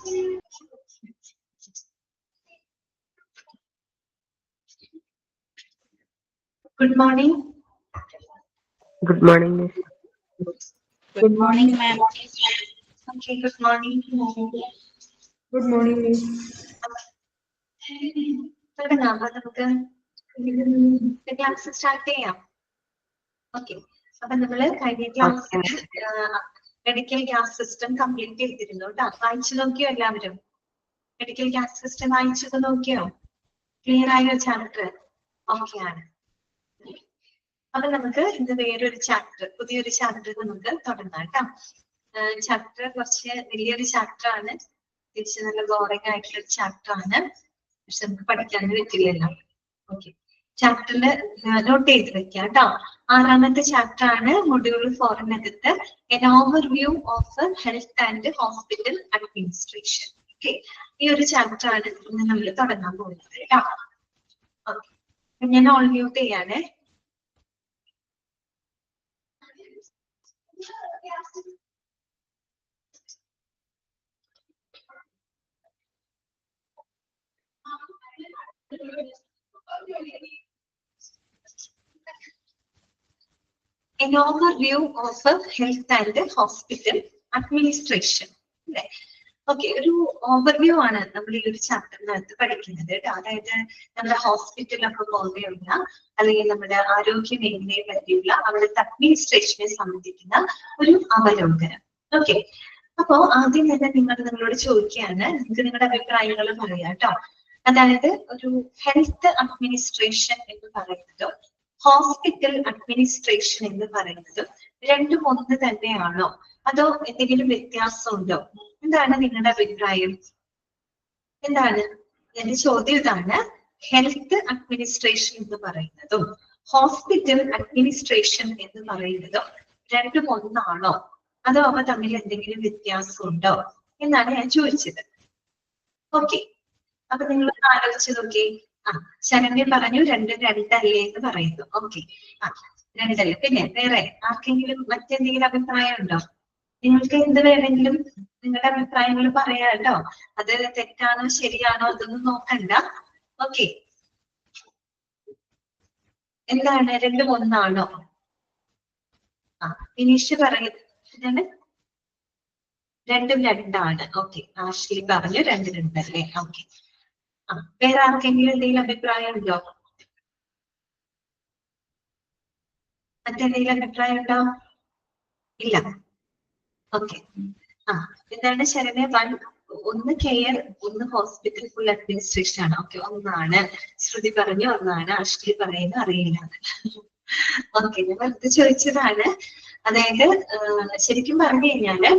Good morning. Good morning, Miss. Good morning, ma'am. Okay, good morning. Good morning, Miss. തുടങ്ങാം. അപ്പൊ നമുക്ക് class start ചെയ്യാം. Okay, അപ്പൊ നമ്മള് കഴിഞ്ഞ class medical gas system complete ചെയ്തിരുന്നു കേട്ടോ. വായിച്ചു നോക്കിയോ എല്ലാവരും? മെഡിക്കൽ ഗ്യാസ് സിസ്റ്റം വായിച്ചത് നോക്കിയോ? ക്ലിയർ ആയോ ചാപ്റ്റർ? ഓക്കെ ആണ്. അപ്പൊ നമുക്ക് ഇന്ന് വേറൊരു ചാപ്റ്റർ, പുതിയൊരു ചാപ്റ്റർ നമുക്ക് തുടങ്ങാം കേട്ടോ. ചാപ്റ്റർ കുറച്ച് വലിയൊരു ചാപ്റ്റർ ആണ്, തിരിച്ച് നല്ല ബോറിംഗ് ആയിട്ടുള്ള ഒരു ചാപ്റ്റർ ആണ്. പക്ഷെ നമുക്ക് പഠിക്കാൻ പറ്റില്ലല്ലോ. ഓക്കെ, ചാപ്റ്ററിൽ നോട്ട് ചെയ്ത് വെക്കാം കേട്ടോ. 6ാമത്തെ ചാപ്റ്റർ ആണ്, മൊഡ്യൂൾ 4-നകത്ത് an overview of health and hospital administration. Okay, ഈ ഒരു ചാപ്റ്റർ ആണ് ഇന്ന് നമ്മൾ തുടങ്ങാൻ പോകുന്നത് കേട്ടോ. ഓക്കെ, ഞാൻ ഓൾ മ്യൂട്ട് ചെയ്യാനേ. An overview of health and hospital administration. Okay, ഒരു ഓവർവ്യൂ ആണ് നമ്മൾ ഈ ഒരു ചാപ്റ്ററിനകത്ത് പഠിക്കുന്നത് കേട്ടോ. അതായത് നമ്മുടെ ഹോസ്പിറ്റലൊക്കെ പോലെയുള്ള അല്ലെങ്കിൽ നമ്മുടെ ആരോഗ്യ മേഖലയെ പറ്റിയുള്ള അവിടുത്തെ അഡ്മിനിസ്ട്രേഷനെ സംബന്ധിക്കുന്ന ഒരു അവലോകനം. ഓക്കെ, അപ്പോ ആദ്യം തന്നെ നിങ്ങളോട് ചോദിക്കുകയാണ്, നിങ്ങൾക്ക് നിങ്ങളുടെ അഭിപ്രായങ്ങൾ പറയാം കേട്ടോ. അതായത് ഒരു ഹെൽത്ത് അഡ്മിനിസ്ട്രേഷൻ എന്ന് പറയുന്നതും ഹോസ്പിറ്റൽ അഡ്മിനിസ്ട്രേഷൻ എന്ന് പറയുന്നതും രണ്ടും ഒന്ന് തന്നെയാണോ, അതോ എന്തെങ്കിലും വ്യത്യാസമുണ്ടോ? എന്താണ് നിങ്ങളുടെ അഭിപ്രായം? എന്താണ് എന്റെ ചോദ്യം? ഇതാണ്, ഹെൽത്ത് അഡ്മിനിസ്ട്രേഷൻ എന്ന് പറയുന്നതും ഹോസ്പിറ്റൽ അഡ്മിനിസ്ട്രേഷൻ എന്ന് പറയുന്നതും രണ്ടും ഒന്നാണോ, അതോ അവ തമ്മിൽ എന്തെങ്കിലും വ്യത്യാസമുണ്ടോ എന്നാണ് ഞാൻ ചോദിച്ചത്. ഓക്കെ, അപ്പൊ നിങ്ങൾ ആലോചിച്ച് നോക്കി. ശരണ്യ പറഞ്ഞു രണ്ടും രണ്ടല്ലേ എന്ന് പറയുന്നു. ഓക്കെ, രണ്ടല്ലേ. പിന്നെ വേറെ ആർക്കെങ്കിലും മറ്റെന്തെങ്കിലും അഭിപ്രായം ഉണ്ടോ? നിങ്ങൾക്ക് എന്ത് വേണമെങ്കിലും നിങ്ങളുടെ അഭിപ്രായങ്ങൾ പറയാം കേട്ടോ. അത് തെറ്റാണോ ശരിയാണോ അതൊന്നും നോക്കണ്ട. ഓക്കെ, എന്താണ് രണ്ടും ഒന്നാണോ? വിനീഷ് പറയുന്നത് രണ്ടും രണ്ടാണ്. ഓക്കെ, ആഷ്ലി പറഞ്ഞു രണ്ടും രണ്ടല്ലേ. ഓക്കെ, വേറെ ആർക്കെങ്കിലും എന്തെങ്കിലും അഭിപ്രായം ഉണ്ടോ? മറ്റെന്തെങ്കിലും അഭിപ്രായം ഉണ്ടോ? ഇല്ല. ഓക്കെ, എന്താണ് ശരണ്യ? ഒന്ന് കെയർ, ഒന്ന് ഹോസ്പിറ്റൽ ഫുൾ അഡ്മിനിസ്ട്രേഷൻ ആണ്. ഓക്കെ, ഒന്നാണ്. ശ്രുതി പറഞ്ഞു ഒന്നാണ്, അഷ്ലി പറയുന്നു അറിയില്ല. ഓക്കെ, ഞാൻ വെറുതെ ചോദിച്ചതാണ്. അതായത് ശരിക്കും പറഞ്ഞു കഴിഞ്ഞാല്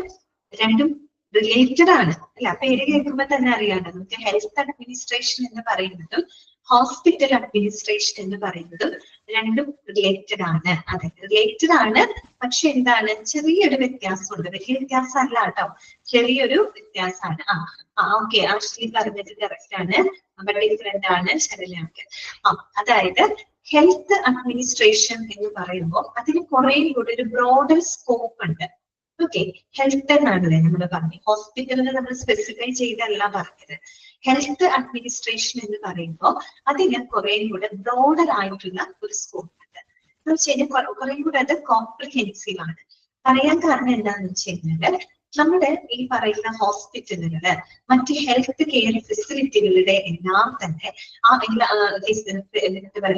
രണ്ടും റിലേറ്റഡ് ആണ് അല്ല. പേര് കേൾക്കുമ്പോൾ തന്നെ അറിയാണ്ട് നമുക്ക് ഹെൽത്ത് അഡ്മിനിസ്ട്രേഷൻ എന്ന് പറയുന്നതും ഹോസ്പിറ്റൽ അഡ്മിനിസ്ട്രേഷൻ എന്ന് പറയുന്നതും രണ്ടും റിലേറ്റഡ് ആണ്. അതെ, റിലേറ്റഡ് ആണ്. പക്ഷെ എന്താണ്, ചെറിയൊരു വ്യത്യാസമുണ്ട്. വലിയ വ്യത്യാസം അല്ല കേട്ടോ, ചെറിയൊരു വ്യത്യാസമാണ്. ഓക്കെ, ആഷ്ലി പറഞ്ഞത് കറക്റ്റ് ആണ്. ബട്ട് ഡിഫറെന്റ് ആണ് ശരണ്യക്ക്. അതായത് ഹെൽത്ത് അഡ്മിനിസ്ട്രേഷൻ എന്ന് പറയുമ്പോൾ അതിന് കുറെ കൂടി ഒരു ബ്രോഡർ സ്കോപ്പ് ഉണ്ട്. ഓക്കെ, ഹെൽത്ത് എന്നാണല്ലേ നമ്മൾ പറഞ്ഞു, ഹോസ്പിറ്റലിന് നമ്മൾ സ്പെസിഫൈ ചെയ്തല്ല പറഞ്ഞത്. ഹെൽത്ത് അഡ്മിനിസ്ട്രേഷൻ എന്ന് പറയുമ്പോൾ അതിന് കുറെ കൂടെ ബ്രോഡർ ആയിട്ടുള്ള ഒരു സ്കോപ്പ് ഉണ്ട്. എന്ന് വെച്ച് കഴിഞ്ഞാൽ കുറെ കൂടെ അത് കോംപ്രിഹെൻസീവ് ആണ്. പറയാൻ കാരണം എന്താണെന്ന് വെച്ച് കഴിഞ്ഞാല് നമ്മുടെ ഈ പറയുന്ന ഹോസ്പിറ്റലുകള് മറ്റ് ഹെൽത്ത് കെയർ ഫെസിലിറ്റികളുടെ എല്ലാം തന്നെ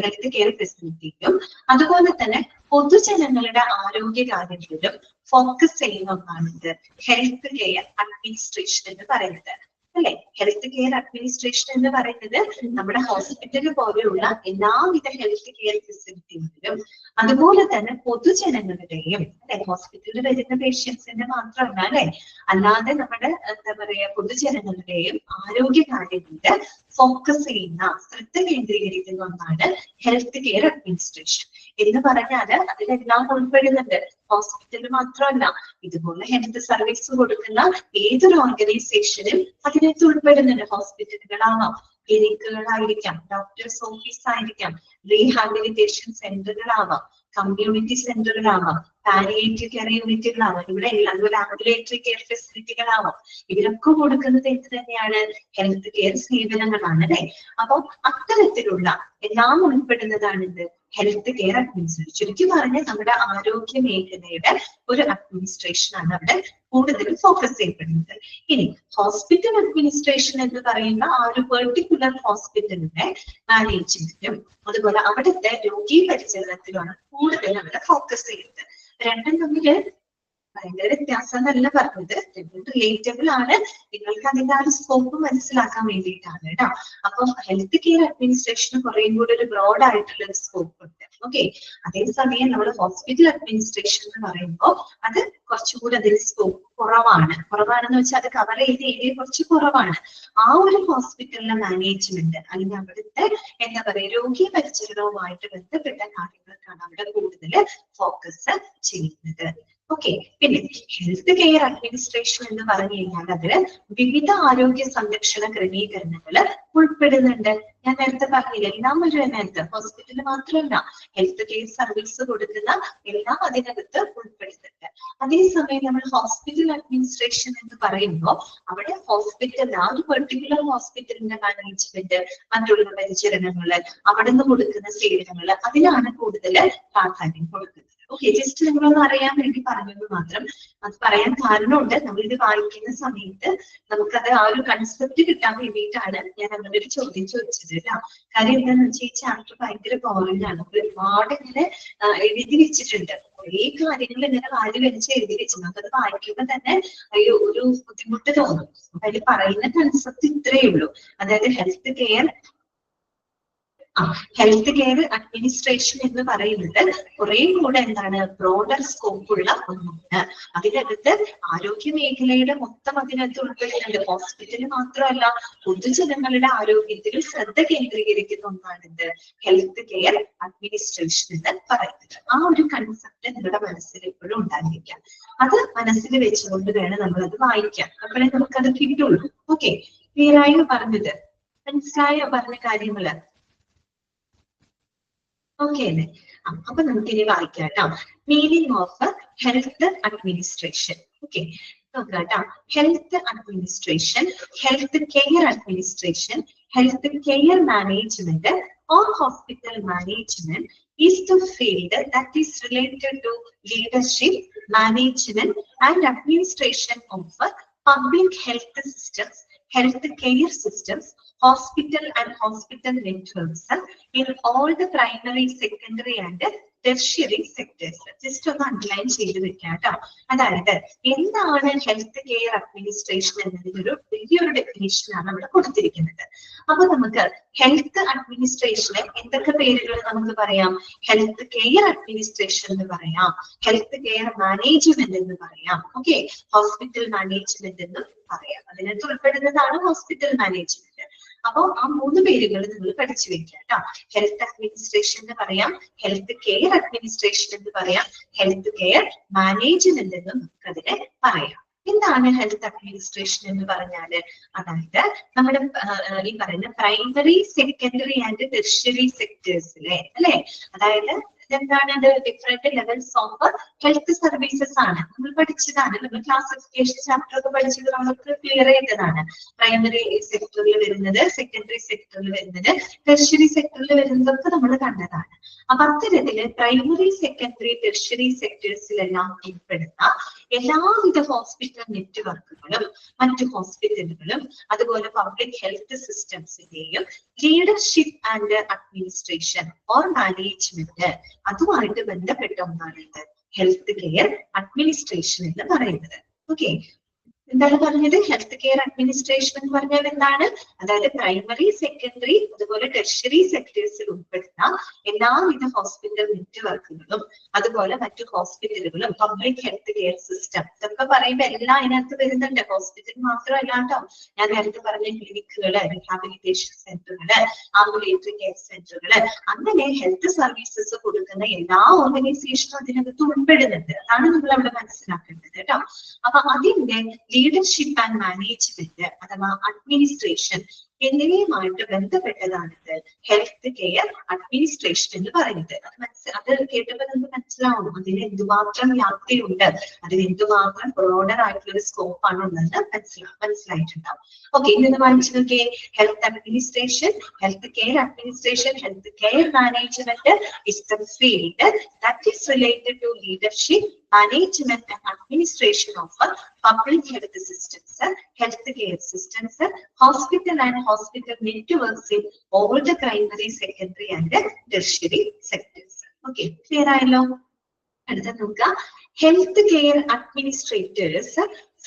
ഹെൽത്ത് കെയർ ഫെസിലിറ്റിയിലും അതുപോലെ തന്നെ പൊതുജനങ്ങളുടെ ആരോഗ്യ കാര്യങ്ങളിലും ഫോക്കസ് ചെയ്യുന്ന ഒന്നാണിത് ഹെൽത്ത് കെയർ അഡ്മിനിസ്ട്രേഷൻ എന്ന് പറയുന്നത്. അല്ലെ, ഹെൽത്ത് കെയർ അഡ്മിനിസ്ട്രേഷൻ എന്ന് പറയുന്നത് നമ്മുടെ ഹോസ്പിറ്റൽ പോലെയുള്ള എല്ലാവിധ ഹെൽത്ത് കെയർ ഫെസിലിറ്റികളിലും അതുപോലെ തന്നെ പൊതുജനങ്ങളുടെയും അല്ലെ, ഹോസ്പിറ്റലിൽ വരുന്ന പേഷ്യൻസിന്റെ മാത്രമല്ല അല്ലെ, അല്ലാതെ നമ്മുടെ എന്താ പറയാ പൊതുജനങ്ങളുടെയും ആരോഗ്യ കാര്യങ്ങളിൽ ഫോക്കസ് ചെയ്യുന്ന, ശ്രദ്ധ കേന്ദ്രീകരിക്കുന്ന ഒന്നാണ് ഹെൽത്ത് കെയർ അഡ്മിനിസ്ട്രേഷൻ എന്ന് പറഞ്ഞാല് അതിലെല്ലാം ഉൾപ്പെടുന്നുണ്ട്. ഹോസ്പിറ്റലിൽ മാത്രമല്ല, ഇതുപോലെ ഹെൽത്ത് സർവീസ് കൊടുക്കുന്ന ഏതൊരു ഓർഗനൈസേഷനും അതിനകത്ത് ഉൾപ്പെടുന്നുണ്ട്. ഹോസ്പിറ്റലുകളാവാം, ക്ലിനിക്കുകളായിരിക്കാം, ഡോക്ടേഴ്സ് ഓഫീസ് ആയിരിക്കാം, റീഹാബിലിറ്റേഷൻ സെന്ററുകളാവാം, കമ്മ്യൂണിറ്റി സെന്ററുകളാവാം, പാലിയേറ്റീവ് കെയർ യൂണിറ്റുകളാവാം, ഇവിടെ അതുപോലെ ആംബുലേറ്ററി കെയർ ഫെസിലിറ്റികളാവാം. ഇതിലൊക്കെ കൊടുക്കുന്നത് എന്ത് തന്നെയാണ്? ഹെൽത്ത് കെയർ സേവനങ്ങളാണ് അല്ലെ. അപ്പൊ അത്തരത്തിലുള്ള എല്ലാം ഉൾപ്പെടുന്നതാണ് ഇത് ഹെൽത്ത് കെയർ അഡ്മിനിസ്ട്രേഷൻ. ചുരുക്കി പറഞ്ഞാൽ നമ്മുടെ ആരോഗ്യ മേഖലയുടെ ഒരു അഡ്മിനിസ്ട്രേഷൻ ആണ് അവിടെ കൂടുതൽ ഫോക്കസ് ചെയ്യപ്പെടുന്നത്. ഇനി ഹോസ്പിറ്റൽ അഡ്മിനിസ്ട്രേഷൻ എന്ന് പറയുന്ന ആ ഒരു പെർട്ടിക്കുലർ ഹോസ്പിറ്റലിന്റെ മാനേജ്മെന്റും അതുപോലെ അവിടുത്തെ രോഗീ പരിചരണത്തിലാണ് കൂടുതൽ അവിടെ ഫോക്കസ് ചെയ്യുന്നത്. രണ്ടും തമ്മില് ഭയങ്കര വ്യത്യാസം എന്നല്ല പറഞ്ഞത്, രണ്ടും റിലേറ്റബിൾ ആണ്. നിങ്ങൾക്ക് അതിന്റെ ആ ഒരു സ്കോപ്പ് മനസ്സിലാക്കാൻ വേണ്ടിയിട്ടാണ് കേട്ടോ. അപ്പൊ ഹെൽത്ത് കെയർ അഡ്മിനിസ്ട്രേഷന് കുറേയും കൂടി ഒരു ബ്രോഡ് ആയിട്ടുള്ള ഒരു സ്കോപ്പ് ഉണ്ട്. ഓക്കെ, അതേസമയം നമ്മൾ ഹോസ്പിറ്റൽ അഡ്മിനിസ്ട്രേഷൻ എന്ന് പറയുമ്പോൾ അത് കുറച്ചുകൂടി അതിൽ സ്കോപ്പ് കുറവാണെന്ന് വെച്ചാൽ അത് കവർ ചെയ്ത ഏരിയ കുറച്ച് കുറവാണ്. ആ ഒരു ഹോസ്പിറ്റലിന്റെ മാനേജ്മെന്റ് അല്ലെങ്കിൽ അവിടുത്തെ എന്താ പറയുക രോഗി പരിചരണവുമായിട്ട് ബന്ധപ്പെട്ട കാര്യങ്ങൾക്കാണ് അവിടെ കൂടുതൽ ഫോക്കസ് ചെയ്യുന്നത്. ഓക്കെ, പിന്നെ ഹെൽത്ത് കെയർ അഡ്മിനിസ്ട്രേഷൻ എന്ന് പറഞ്ഞു കഴിഞ്ഞാൽ അതില് വിവിധ ആരോഗ്യ സംരക്ഷണ ക്രമീകരണങ്ങൾ ഉൾപ്പെടുന്നുണ്ട്. ഞാൻ നേരത്തെ പറഞ്ഞില്ല, എല്ലാം ഒരു അതിനകത്ത് ഹോസ്പിറ്റൽ മാത്രമല്ല, ഹെൽത്ത് കെയർ സർവീസ് കൊടുക്കുന്ന എല്ലാം അതിനകത്ത് ഉൾപ്പെടുന്നുണ്ട്. അതേസമയം നമ്മൾ ഹോസ്പിറ്റൽ അഡ്മിനിസ്ട്രേഷൻ എന്ന് പറയുമ്പോൾ അവിടെ ഹോസ്പിറ്റൽ ആ ഒരു പെർട്ടിക്കുലർ ഹോസ്പിറ്റലിന്റെ മാനേജ്മെന്റ്, മറ്റുള്ള പരിചരണങ്ങള്, അവിടെ നിന്ന് കൊടുക്കുന്ന സേവനങ്ങള്, അതിലാണ് കൂടുതൽ പ്രാധാന്യം കൊടുക്കുന്നത്. ഓക്കെ, ജസ്റ്റ് നിങ്ങളൊന്ന് അറിയാൻ വേണ്ടി പറഞ്ഞത് മാത്രം. അത് പറയാൻ കാരണമുണ്ട്, നമ്മളിത് വായിക്കുന്ന സമയത്ത് നമുക്കത് ആ ഒരു കൺസെപ്റ്റ് കിട്ടാൻ വേണ്ടിയിട്ടാണ് ഞാൻ അങ്ങനെ ഒരു ചോദ്യം ചോദിച്ചത് കേട്ടോ. കാര്യം എന്താണെന്ന് വെച്ചാൽ ഈ ചാപ്റ്റർ ഭയങ്കര ബോറിംഗ് ആണ്. ഒരുപാട് ഇങ്ങനെ എഴുതി വെച്ചിട്ടുണ്ട്, കുറേ കാര്യങ്ങൾ ഇങ്ങനെ വാരി വലിച്ച് എഴുതി വെച്ചു. നമുക്കത് വായിക്കുമ്പോൾ തന്നെ ഒരു ബുദ്ധിമുട്ട് തോന്നും. അതിൽ പറയുന്ന കൺസെപ്റ്റ് ഇത്രയേ ഉള്ളൂ. അതായത് ഹെൽത്ത് കെയർ അഡ്മിനിസ്ട്രേഷൻ എന്ന് പറയുന്നത് കുറേ കൂടെ എന്താണ് ബ്രോഡർ സ്കോപ്പുള്ള ഒന്നാണ്. അതിനകത്ത് ആരോഗ്യ മേഖലയുടെ മൊത്തം അതിനകത്ത് ഉൾപ്പെടുന്നുണ്ട്. ഹോസ്പിറ്റല് മാത്രമല്ല, പൊതുജനങ്ങളുടെ ആരോഗ്യത്തിൽ ശ്രദ്ധ കേന്ദ്രീകരിക്കുന്ന ഒന്നാണ് ഇത് ഹെൽത്ത് കെയർ അഡ്മിനിസ്ട്രേഷൻ എന്ന് പറയുന്നത്. ആ ഒരു കൺസെപ്റ്റ് നിങ്ങളുടെ മനസ്സിൽ എപ്പോഴും ഉണ്ടായിരിക്കാം. അത് മനസ്സിൽ വെച്ചുകൊണ്ട് വേണം നമ്മളത് വായിക്കാൻ, അപ്പോഴേ നമുക്കത് കിട്ടുള്ളൂ. ഓക്കെ, ക്ലിയർ ആയോ പറഞ്ഞത്? മനസ്സിലായോ പറഞ്ഞ കാര്യങ്ങള്? ഓക്കെ അല്ലേ? അപ്പൊ നമുക്ക് ഇനി വായിക്കാം കേട്ടോ. Meaning of health administration. Okay, നോക്കാം. Health administration, health care administration, health care management or hospital management is the field that is related to leadership, management and administration of public health systems, health care systems, hospital and hospital networks in all the primary, secondary and tertiary sectors. Just ഒന്ന് underline ചെയ്ത് വെക്കാം കേട്ടോ. അതായത് എന്താണ് health care administration എന്നതിന്റെ ഒരു വലിയൊരു ഡെഫിനേഷനാണ് അവിടെ കൊടുത്തിരിക്കുന്നത്. അപ്പൊ നമുക്ക് ഹെൽത്ത് അഡ്മിനിസ്ട്രേഷന് എന്തൊക്കെ പേരുകൾ നമുക്ക് പറയാം? ഹെൽത്ത് കെയർ അഡ്മിനിസ്ട്രേഷൻ എന്ന് പറയാം, ഹെൽത്ത് കെയർ മാനേജ്മെന്റ് എന്ന് പറയാം, ഓക്കെ, ഹോസ്പിറ്റൽ മാനേജ്മെന്റ് എന്ന് പറയാം. അതിനകത്ത് ഉൾപ്പെടുന്നതാണ് ഹോസ്പിറ്റൽ മാനേജ്മെന്റ്. അപ്പൊ ആ മൂന്ന് പേരുകൾ നിങ്ങൾ പഠിച്ചു വെക്കുക കേട്ടോ. ഹെൽത്ത് അഡ്മിനിസ്ട്രേഷൻ എന്ന് പറയാം, ഹെൽത്ത് കെയർ അഡ്മിനിസ്ട്രേഷൻ എന്ന് പറയാം, ഹെൽത്ത് കെയർ മാനേജ്മെന്റ് എന്ന് നമുക്കതിനെ പറയാം. എന്താണ് ഹെൽത്ത് അഡ്മിനിസ്ട്രേഷൻ എന്ന് പറഞ്ഞാല്? അതായത് നമ്മുടെ ഈ പറയുന്ന പ്രൈമറി, സെക്കൻഡറി ആൻഡ് ടെർഷ്യറി സെക്ടേഴ്സിലെ അല്ലെ, അതായത് എന്താണ് അത് different levels of health services ആണ്. നമ്മൾ പഠിച്ചതാണ്, നമ്മൾ ക്ലാസിഫിക്കേഷൻ ചാപ്റ്റർ ഒക്കെ പഠിച്ചത് നമുക്ക് ക്ലിയർ ചെയ്തതാണ്. പ്രൈമറി സെക്ടറിൽ വരുന്നത്, സെക്കൻഡറി സെക്ടറിൽ വരുന്നത്, ടെർഷ്യറി സെക്ടറിൽ വരുന്നതൊക്കെ നമ്മൾ കണ്ടതാണ്. അപ്പൊ അത്തരത്തില് പ്രൈമറി, സെക്കൻഡറി, ടെർഷ്യറി സെക്ടേഴ്സിലെല്ലാം ഉൾപ്പെടുന്ന എല്ലാവിധ ഹോസ്പിറ്റൽ നെറ്റ്വർക്കുകളും മറ്റു ഹോസ്പിറ്റലുകളും അതുപോലെ പബ്ലിക് ഹെൽത്ത് സിസ്റ്റംസിന്റെയും leadership and administration or management, അതുമായിട്ട് ബന്ധപ്പെട്ട ഒന്നാണ് ഇത് ഹെൽത്ത് കെയർ അഡ്മിനിസ്ട്രേഷൻ എന്ന് പറയുന്നത്. ഓക്കെ, എന്താണ് പറഞ്ഞത്? ഹെൽത്ത് കെയർ അഡ്മിനിസ്ട്രേഷൻ എന്ന് പറഞ്ഞാൽ എന്താണ്? അതായത് പ്രൈമറി, സെക്കൻഡറി അതുപോലെ ടെർഷ്യറി സെക്ടേഴ്സിൽ ഉൾപ്പെടുന്ന എല്ലാവിധ ഹോസ്പിറ്റൽ നെറ്റ്വർക്കുകളും അതുപോലെ മറ്റു ഹോസ്പിറ്റലുകളും പബ്ലിക് ഹെൽത്ത് കെയർ സിസ്റ്റം, ഇതൊക്കെ പറയുമ്പോൾ എല്ലാം അതിനകത്ത് വരുന്നുണ്ട്. ഹോസ്പിറ്റൽ മാത്രമല്ല കേട്ടോ, ഞാൻ നേരത്തെ പറഞ്ഞ ക്ലിനിക്കുകള്, റീഹാബിലിറ്റേഷൻ സെന്ററുകള്, ആംബുലേറ്ററി കെയർ സെന്ററുകള്, അങ്ങനെ ഹെൽത്ത് സർവീസസ് കൊടുക്കുന്ന എല്ലാ ഓർഗനൈസേഷനും അതിനകത്ത് ഉൾപ്പെടുന്നുണ്ട്. അതാണ് നമ്മൾ അവിടെ മനസ്സിലാക്കേണ്ടത് കേട്ടോ. അപ്പൊ അതിന്റെ ലീഡർഷിപ്പ് ആൻഡ് മാനേജ്മെന്റ് അഥവാ അഡ്മിനിസ്ട്രേഷൻ എന്നിവയുമായിട്ട് ബന്ധപ്പെട്ടതാണിത് ഹെൽത്ത് കെയർ അഡ്മിനിസ്ട്രേഷൻ എന്ന് പറയുന്നത്. അത് കേട്ടപ്പോൾ നമുക്ക് മനസ്സിലാവും അതിന് എന്തുമാത്രം വ്യാപ്തിയുണ്ട്, അതിന് എന്തുമാത്രം ബ്രോഡർ ആയിട്ടുള്ള ഒരു സ്കോപ്പ് ആണ് ഉള്ളത് മനസ്സിലായിട്ടുണ്ടാവും. ഓക്കെ, ഇന്ന് വായിച്ചു നോക്കിയേ. Health administration, health care administration, health care management is the field that is related to leadership, management and administration of public health systems, healthcare systems, hospital and hospital networks in all the primary, secondary and tertiary sectors. Okay, clear ആയല്ലോ? അടുത്ത നോക്കുക. Health care administrators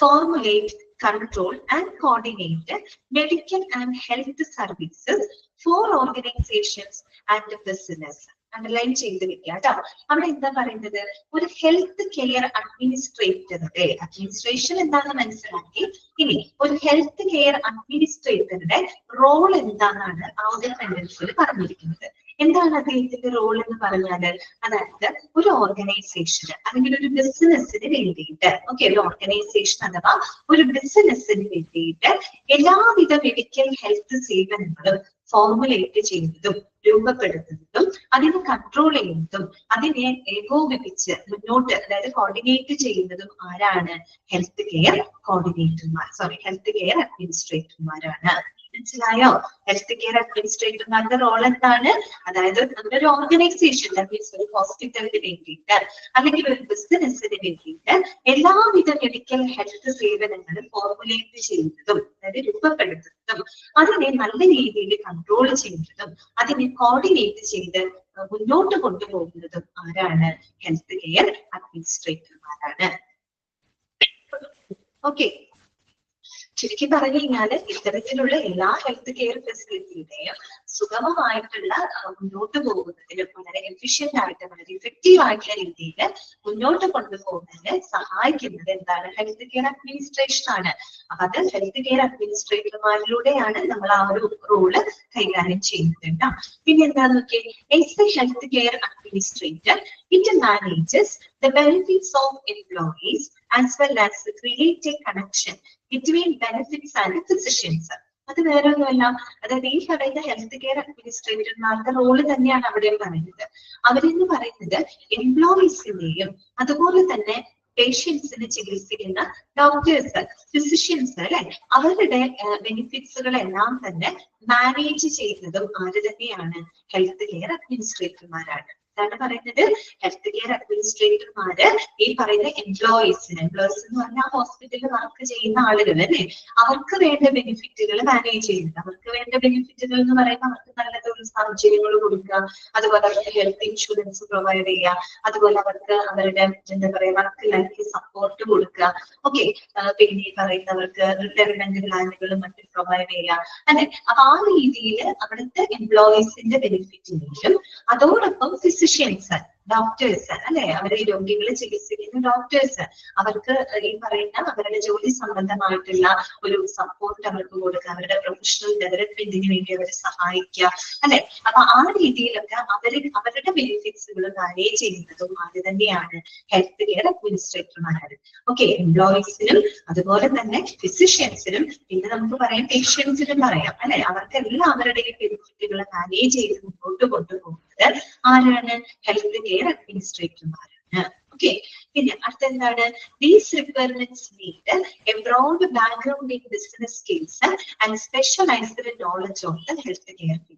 formulate, control and coordinate medical and health services for organizations and business. Underline ചെയ്ത് വെക്കുക കേട്ടോ. അവിടെ എന്താ പറയുന്നത്, ഒരു ഹെൽത്ത് കെയർ അഡ്മിനിസ്ട്രേറ്ററുടെ, അഡ്മിനിസ്ട്രേഷൻ എന്താണെന്ന് മനസ്സിലാക്കി. ഇനി ഒരു ഹെൽത്ത് കെയർ അഡ്മിനിസ്ട്രേറ്ററുടെ റോൾ എന്താണെന്നാണ് ആ ഒരു സെന്റൻസിൽ പറഞ്ഞിരിക്കുന്നത്. എന്താണ് അദ്ദേഹത്തിന്റെ റോൾ എന്ന് പറഞ്ഞാല്, അതായത് ഒരു ഓർഗനൈസേഷന് അല്ലെങ്കിൽ ഒരു ബിസിനസ്സിന് വേണ്ടിയിട്ട്, ഓക്കെ, ഒരു ഓർഗനൈസേഷൻ അഥവാ ഒരു ബിസിനസ്സിന് വേണ്ടിയിട്ട് എല്ലാവിധ മെഡിക്കൽ ഹെൽത്ത് സേവനങ്ങളും ഫോർമുലേറ്റ് ചെയ്യുന്നതും രൂപപ്പെടുത്തുന്നതും അതിനെ കൺട്രോൾ ചെയ്യുന്നതും അതിനെ ഏകോപിപ്പിച്ച് മുന്നോട്ട്, അതായത് കോർഡിനേറ്റ് ചെയ്യുന്നതും ആരാണ്? ഹെൽത്ത് കെയർ കോർഡിനേറ്റർമാർ, ഹെൽത്ത് കെയർ അഡ്മിനിസ്ട്രേറ്റർമാരാണ്. മനസ്സിലായോ? ഹെൽത്ത് കെയർ അഡ്മിനിസ്ട്രേറ്റർമാരുടെ റോൾ എന്താണ്? അതായത് നമ്മുടെ ഒരു ഓർഗനൈസേഷൻ, ഒരു ഹോസ്പിറ്റലിന് വേണ്ടിയിട്ട് അല്ലെങ്കിൽ ഒരു ബിസിനസ്സിന് വേണ്ടിയിട്ട് എല്ലാവിധ മെഡിക്കൽ ഹെൽത്ത് സേവനങ്ങളും ഫോർമുലേറ്റ് ചെയ്യുന്നതും, അതായത് രൂപപ്പെടുത്തുന്നതും അതിനെ നല്ല രീതിയിൽ കൺട്രോൾ ചെയ്യുന്നതും അതിനെ കോർഡിനേറ്റ് ചെയ്ത് മുന്നോട്ട് കൊണ്ടുപോകുന്നതും ആരാണ്? ഹെൽത്ത് കെയർ അഡ്മിനിസ്ട്രേറ്റർമാരാണ്. ഓക്കെ, ചുരുക്കി പറഞ്ഞു കഴിഞ്ഞാല് ഇത്തരത്തിലുള്ള എല്ലാ ഹെൽത്ത് കെയർ ഫെസിലിറ്റിയുടെയും സുഗമമായിട്ടുള്ള മുന്നോട്ട് പോകുന്നതിനും വളരെ എഫിഷ്യന്റ് ആയിട്ട് വളരെ ഇഫക്റ്റീവ് ആയിട്ടുള്ള രീതിയിൽ മുന്നോട്ട് കൊണ്ടുപോകുന്നതിന് സഹായിക്കുന്നത് എന്താണ്? ഹെൽത്ത് കെയർ അഡ്മിനിസ്ട്രേഷൻ ആണ്. അപ്പൊ അത് ഹെൽത്ത് കെയർ അഡ്മിനിസ്ട്രേറ്റർമാരിലൂടെയാണ് നമ്മൾ ആ ഒരു റോള് കൈകാര്യം ചെയ്യുന്നത് കേട്ടോ. പിന്നെ എന്താന്ന് നോക്കിയേ, S A health care administrator it manages the benefits of employees as well as create a connection between benefits and physicians. അത് വേറെ ഒന്നുമല്ല, അതായത് ഈ പറയുന്ന ഹെൽത്ത് കെയർ അഡ്മിനിസ്ട്രേറ്റർമാരുടെ റോള് തന്നെയാണ് അവിടെ പറയുന്നത്. അവരെന്ന് പറയുന്നത് എംപ്ലോയീസിന്റെയും അതുപോലെ തന്നെ പേഷ്യൻസിന് ചികിത്സിക്കുന്ന ഡോക്ടേഴ്സ്, ഫിസിഷ്യൻസ് അല്ലെ, അവരുടെ ബെനിഫിറ്റ്സുകളെല്ലാം തന്നെ മാനേജ് ചെയ്യുന്നതും ആര് തന്നെയാണ്? ഹെൽത്ത് കെയർ അഡ്മിനിസ്ട്രേറ്റർമാരാണ്. ാണ് പറയുന്നത് ഹെൽത്ത് കെയർ അഡ്മിനിസ്ട്രേറ്റർമാര് ഈ പറയുന്ന എംപ്ലോയീസ് എന്ന് പറഞ്ഞാൽ ഹോസ്പിറ്റലിൽ വർക്ക് ചെയ്യുന്ന ആളുകൾ അല്ലെ, അവർക്ക് വേണ്ട ബെനിഫിറ്റുകൾ മാനേജ് ചെയ്യുന്നത്. അവർക്ക് വേണ്ട ബെനിഫിറ്റുകൾ എന്ന് പറയുമ്പോൾ അവർക്ക് നല്ല തൊഴിൽ സാഹചര്യങ്ങൾ കൊടുക്കുക, അതുപോലെ അവർക്ക് ഹെൽത്ത് ഇൻഷുറൻസ് പ്രൊവൈഡ് ചെയ്യുക, അതുപോലെ അവർക്ക് അവരുടെ എന്താ പറയാ വർക്ക് ലൈഫ് സപ്പോർട്ട് കൊടുക്കുക. ഓക്കെ, പിന്നെ ഈ പറയുന്നവർക്ക് റിട്ടയർമെന്റ് പ്ലാനുകളും മറ്റും പ്രൊവൈഡ് ചെയ്യുക അല്ലെ. അപ്പൊ ആ രീതിയിൽ അവിടുത്തെ എംപ്ലോയീസിന്റെ ബെനിഫിറ്റിനെയും അതോടൊപ്പം ഫിസിഷ്യൻസ്, ഡോക്ടേഴ്സ് അല്ലെ, അവരെ രോഗികളെ ചികിത്സിക്കുന്ന ഡോക്ടേഴ്സ്, അവർക്ക് ഈ പറയുന്ന അവരുടെ ജോലി സംബന്ധമായിട്ടുള്ള ഒരു സപ്പോർട്ട് അവർക്ക് കൊടുക്കുക, അവരുടെ പ്രൊഫഷണൽ ഡെവലപ്മെന്റിന് വേണ്ടി അവരെ സഹായിക്കുക അല്ലെ. അപ്പൊ ആ രീതിയിലൊക്കെ അവരുടെ ബെനിഫിറ്റ്സുകൾ മാനേജ് ചെയ്യുന്നതും ആര് തന്നെയാണ്? ഹെൽത്ത് കെയർ അഡ്മിനിസ്ട്രേറ്റർമാരാണ്. ഓക്കെ, എംപ്ലോയീസിനും അതുപോലെ തന്നെ ഫിസിഷ്യൻസിനും പിന്നെ നമുക്ക് പറയാം പേഷ്യൻസിനും പറയാം അല്ലെ. അവർക്കെല്ലാം അവരുടെയും ബെനിഫിറ്റുകൾ മാനേജ് ചെയ്ത് മുന്നോട്ട് കൊണ്ടുപോകുന്നത് ആരാണ്? ഹെൽത്ത് കെയർ അഡ്മിനിസ്ട്രേറ്റർമാരാണ്. ഓക്കെ, പിന്നെ അടുത്ത എന്താണ്? These requirements need a broad background in business skills and specialized knowledge of the healthcare field.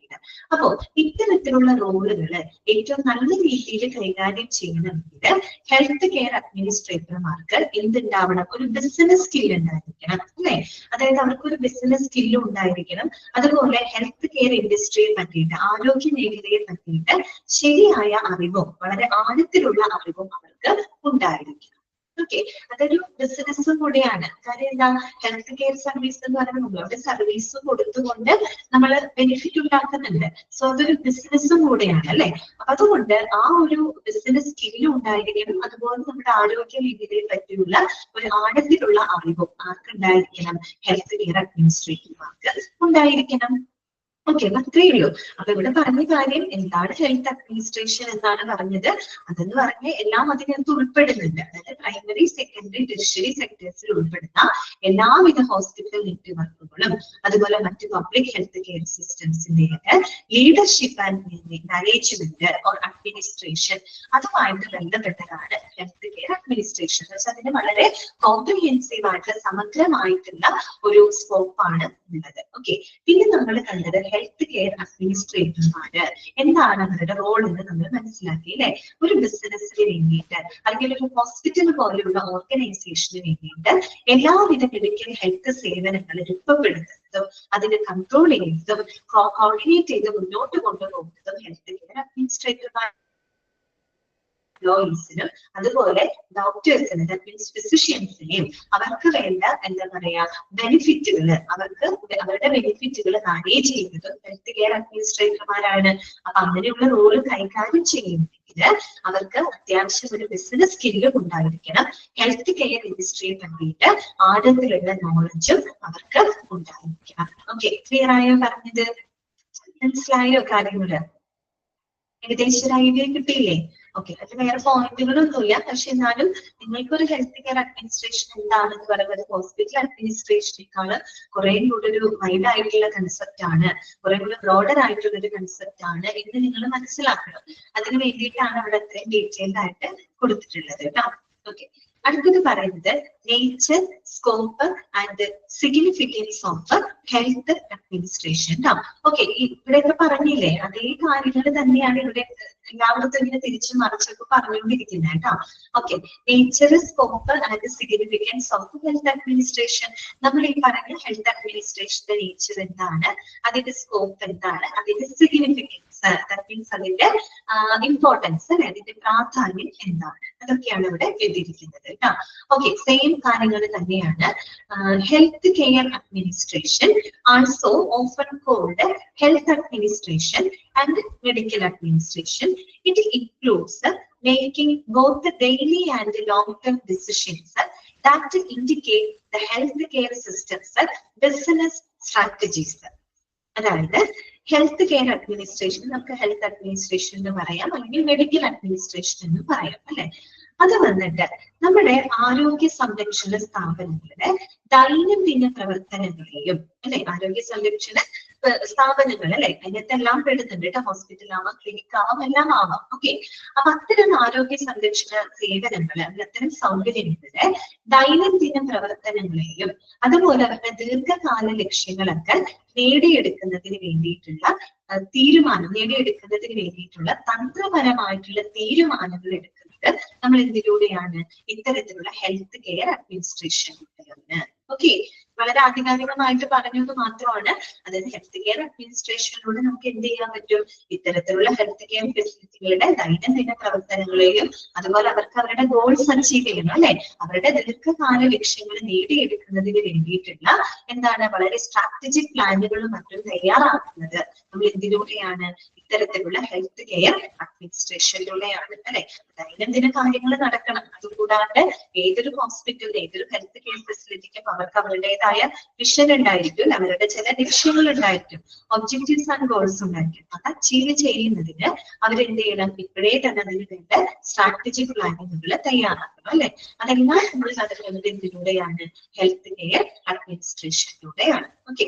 അപ്പോ ഇത്തരത്തിലുള്ള റോളുകള് ഏറ്റവും നല്ല രീതിയിൽ കൈകാര്യം ചെയ്യണമെങ്കിൽ ഹെൽത്ത് കെയർ അഡ്മിനിസ്ട്രേറ്റർമാർക്ക് എന്തുണ്ടാവണം? ഒരു ബിസിനസ് സ്കിൽ ഉണ്ടായിരിക്കണം അല്ലെ. അതായത് അവർക്ക് ഒരു ബിസിനസ് സ്കില്ല് ഉണ്ടായിരിക്കണം. അതുപോലെ ഹെൽത്ത് കെയർ ഇൻഡസ്ട്രിയെ പറ്റിയിട്ട്, ആരോഗ്യ മേഖലയെ പറ്റിയിട്ട് ശരിയായ അറിവും വളരെ ആഴത്തിലുള്ള അറിവും അവർക്ക് ഉണ്ടായിരിക്കണം. ഓക്കെ, അതൊരു ബിസിനസ്സും കൂടെയാണ്. കാര്യം എന്താ? ഹെൽത്ത് കെയർ സർവീസ് എന്ന് പറയുമ്പോൾ നമ്മളവിടെ സർവീസ് കൊടുത്തുകൊണ്ട് നമ്മൾ ബെനിഫിറ്റ് ഉണ്ടാക്കുന്നുണ്ട്. സോ അതൊരു ബിസിനസ്സും കൂടെയാണ് അല്ലെ. അപ്പൊ അതുകൊണ്ട് ആ ഒരു ബിസിനസ് സ്കില്ലും ഉണ്ടായിരിക്കണം. അതുപോലെ നമ്മുടെ ആരോഗ്യ രീതിയെ പറ്റിയുള്ള ഒരു ആഴത്തിലുള്ള അറിവും ആർക്കുണ്ടായിരിക്കണം? ഹെൽത്ത് കെയർ അഡ്മിനിസ്ട്രേറ്റർമാർക്ക് ഉണ്ടായിരിക്കണം. ഓക്കെ, അത്രയേ ഉള്ളൂ. അപ്പൊ ഇവിടെ പറഞ്ഞ കാര്യം എന്താണ് ഹെൽത്ത് അഡ്മിനിസ്ട്രേഷൻ എന്നാണ് പറഞ്ഞത്. അതെന്ന് പറഞ്ഞ എല്ലാം അതിനകത്ത് ഉൾപ്പെടുന്നുണ്ട്. അതായത് പ്രൈമറി, സെക്കൻഡറി, ടെർഷ്യറി സെക്ടേഴ്സിൽ ഉൾപ്പെടുന്ന എല്ലാവിധ ഹോസ്പിറ്റൽ നെറ്റ്വർക്കുകളും അതുപോലെ മറ്റ് പബ്ലിക് ഹെൽത്ത് കെയർ സിസ്റ്റംസിന്റെ leadership and management or administration അതുമായിട്ട് ബന്ധപ്പെട്ടതാണ് ഹെൽത്ത് കെയർ അഡ്മിനിസ്ട്രേഷൻ. എന്ന് വെച്ചാൽ അതിന് വളരെ കോംപ്രിഹെൻസീവ് ആയിട്ട് സമഗ്രമായിട്ടുള്ള ഒരു സ്കോപ്പാണ് ഉള്ളത്. ഓക്കെ, പിന്നെ നമ്മൾ കണ്ടത് ഹെൽത്ത് കെയർ അഡ്മിനിസ്ട്രേറ്റർമാര് എന്താണ് അവരുടെ റോൾ എന്ന് നമ്മൾ മനസ്സിലാക്കി അല്ലെ. ഒരു ബിസിനസ്സിന് വേണ്ടിയിട്ട് അല്ലെങ്കിൽ ഒരു ഹോസ്പിറ്റൽ പോലെയുള്ള ഓർഗനൈസേഷന് വേണ്ടിയിട്ട് എല്ലാവിധ മെഡിക്കൽ ഹെൽത്ത് സേവനങ്ങൾ രൂപപ്പെടുത്തുന്നതും അതിനെ കൺട്രോൾ ചെയ്യുന്നതും കോർഡിനേറ്റ് ചെയ്ത് മുന്നോട്ട് കൊണ്ടുപോകുന്നതും ഹെൽത്ത് കെയർ അഡ്മിനിസ്ട്രേറ്റർമാർ. ലോയിസിനും അതുപോലെ ഡോക്ടേഴ്സിനും ഫിസിഷ്യൻസിനെയും അവർക്ക് വേണ്ട എന്താ പറയാ ബെനിഫിറ്റുകൾ അവർക്ക് അവരുടെ ബെനിഫിറ്റുകൾ മാനേജ് ചെയ്യുന്നതും ഹെൽത്ത് കെയർ അഡ്മിനിസ്ട്രേറ്റർമാരാണ്. അപ്പൊ അങ്ങനെയുള്ള റോള് കൈകാര്യം ചെയ്യുന്നെങ്കിൽ അവർക്ക് അത്യാവശ്യം ഒരു ബിസിനസ് സ്കില്ലും ഉണ്ടായിരിക്കണം. ഹെൽത്ത് കെയർ ഇൻഡസ്ട്രിയെ പറ്റിയിട്ട് ആഴത്തിലുള്ള നോളജും അവർക്ക് ഉണ്ടായിരിക്കണം. ഓക്കെ, ക്ലിയർ ആയോ പറഞ്ഞത്? മനസ്സിലായോ കാര്യങ്ങള്? ഏകദേശം ഒരു ഐഡിയ കിട്ടിയില്ലേ? ഓക്കെ, അതിൽ വേറെ പോയിന്റുകളൊന്നുമില്ല. പക്ഷെ എന്നാലും നിങ്ങൾക്കൊരു ഹെൽത്ത് കെയർ അഡ്മിനിസ്ട്രേഷൻ എന്താണെന്ന് പറയുന്നത് ഹോസ്പിറ്റൽ അഡ്മിനിസ്ട്രേഷനേക്കാൾ കുറെ കൂടെ ഒരു വൈഡ് ആയിട്ടുള്ള കൺസെപ്റ്റ് ആണ്, കുറെ കൂടെ ബ്രോഡർ ആയിട്ടുള്ള ഒരു കൺസെപ്റ്റ് ആണ് എന്ന് നിങ്ങൾ മനസ്സിലാക്കണം. അതിന് വേണ്ടിയിട്ടാണ് അവിടെ അത്രയും ഡീറ്റെയിൽഡ് ആയിട്ട് കൊടുത്തിട്ടുള്ളത് കേട്ടോ. ഓക്കെ, അടുത്തത് പറയുന്നത് nature, scope and significance of health administration. Okay, ഇവിടെയൊക്കെ പറഞ്ഞില്ലേ അതേ കാര്യങ്ങൾ തന്നെയാണ് ഇവിടെ എല്ലായിടത്തും ഇങ്ങനെ തിരിച്ചു മറിച്ചൊക്കെ പറഞ്ഞുകൊണ്ടിരിക്കുന്നത് കേട്ടോ. Okay, nature, scope and significance of health administration. നമ്മൾ ഈ പറഞ്ഞ ഹെൽത്ത് അഡ്മിനിസ്ട്രേഷന്റെ നേച്ചർ എന്താണ്, അതിന്റെ സ്കോപ്പ് എന്താണ്, അതിന്റെ സിഗ്നിഫിക്കൻസ് ദാറ്റ് മീൻസ് അതിന്റെ ഇമ്പോർട്ടൻസ് അല്ലെ, അതിന്റെ പ്രാധാന്യം എന്താണ്, അതൊക്കെയാണ് ഇവിടെ എഴുതിയിരിക്കുന്നത് കേട്ടോ. ഓക്കെ, സെയിം കാര്യങ്ങൾ തന്നെയാണ്. Health care administration also often called health administration and medical administration. It includes making both the daily and the long-term decisions that indicate the healthcare system's business strategies. അതായത് ഹെൽത്ത് കെയർ അഡ്മിനിസ്ട്രേഷൻ നമുക്ക് health administration എന്ന് പറയാം, അല്ലെങ്കിൽ medical administration എന്ന് പറയാം അല്ലെ. അത് വന്നിട്ട് നമ്മുടെ ആരോഗ്യ സംരക്ഷണ സ്ഥാപനങ്ങളുടെ ദൈനംദിന പ്രവർത്തനങ്ങളെയും അല്ലെ, ആരോഗ്യ സംരക്ഷണ സ്ഥാപനങ്ങൾ അല്ലെ, അതിനകത്തെല്ലാം പെടുന്നുണ്ട് കേട്ടോ. ഹോസ്പിറ്റൽ ആവാം, ക്ലിനിക് ആവാം, എല്ലാം ആവാം. ഓക്കെ, അപ്പൊ അത്തരം ആരോഗ്യ സംരക്ഷണ സേവനങ്ങൾ, അത്തരം സൗകര്യങ്ങളുടെ ദൈനംദിന പ്രവർത്തനങ്ങളെയും അതുപോലെ അവരുടെ ദീർഘകാല ലക്ഷ്യങ്ങളൊക്കെ നേടിയെടുക്കുന്നതിന് വേണ്ടിയിട്ടുള്ള നേടിയെടുക്കുന്നതിന് വേണ്ടിയിട്ടുള്ള തന്ത്രപരമായിട്ടുള്ള തീരുമാനങ്ങൾ എടുക്കുന്നത് നമ്മൾ എന്തിലൂടെയാണ്? ഇത്തരത്തിലുള്ള ഹെൽത്ത് കെയർ അഡ്മിനിസ്ട്രേഷനിലൂടെയാണ്. ഓക്കെ, വളരെ ആധികാരികമായിട്ട് പറഞ്ഞത് മാത്രമാണ്. അതായത് ഹെൽത്ത് കെയർ അഡ്മിനിസ്ട്രേഷനിലൂടെ നമുക്ക് എന്ത് ചെയ്യാൻ പറ്റും? ഇത്തരത്തിലുള്ള ഹെൽത്ത് കെയർ ഫെസിലിറ്റികളുടെ ദൈനംദിന പ്രവർത്തനങ്ങളെയും അതുപോലെ അവർക്ക് അവരുടെ ഗോൾസ് അച്ചീവ് ചെയ്യണം അല്ലെ, അവരുടെ ദീർഘകാല ലക്ഷ്യങ്ങൾ നേടിയെടുക്കുന്നതിന് വേണ്ടിയിട്ടുള്ള എന്താണ് വളരെ സ്ട്രാറ്റജിക് പ്ലാനുകളും മറ്റും തയ്യാറാക്കുന്നത് നമ്മൾ എന്തിലൂടെയാണ്? ഇത്തരത്തിലുള്ള ഹെൽത്ത് കെയർ അഡ്മിനിസ്ട്രേഷനിലൂടെയാണ് അല്ലെ. ദൈനംദിന കാര്യങ്ങൾ നടക്കണം. അതുകൂടാണ്ട് ഏതൊരു ഹോസ്പിറ്റലിൽ ഏതൊരു ഹെൽത്ത് കെയർ ഫെസിലിറ്റിക്കും അവർക്ക് അവരുടേതായ വിഷൻ ഉണ്ടായിരിക്കും, അവരുടെ ചില ലക്ഷ്യങ്ങൾ ഉണ്ടായിരിക്കും, ഒബ്ജക്റ്റീവ്സ് ആൻഡ് ഗോൾസ് ഉണ്ടായിരിക്കും. അത് അച്ചീവ് ചെയ്യുന്നതിന് അവരെന്ത് ചെയ്യണം? ഇപ്പോഴേ തന്നെ അതിന് വേണ്ട സ്ട്രാറ്റജിക് പ്ലാനിങ്ങുകൾ തയ്യാറാക്കണം അല്ലെ. അതെല്ലാം നമ്മൾ നടക്കുന്നത് എന്തിലൂടെയാണ്? ഹെൽത്ത് കെയർ അഡ്മിനിസ്ട്രേഷനിലൂടെയാണ്. ഓക്കെ,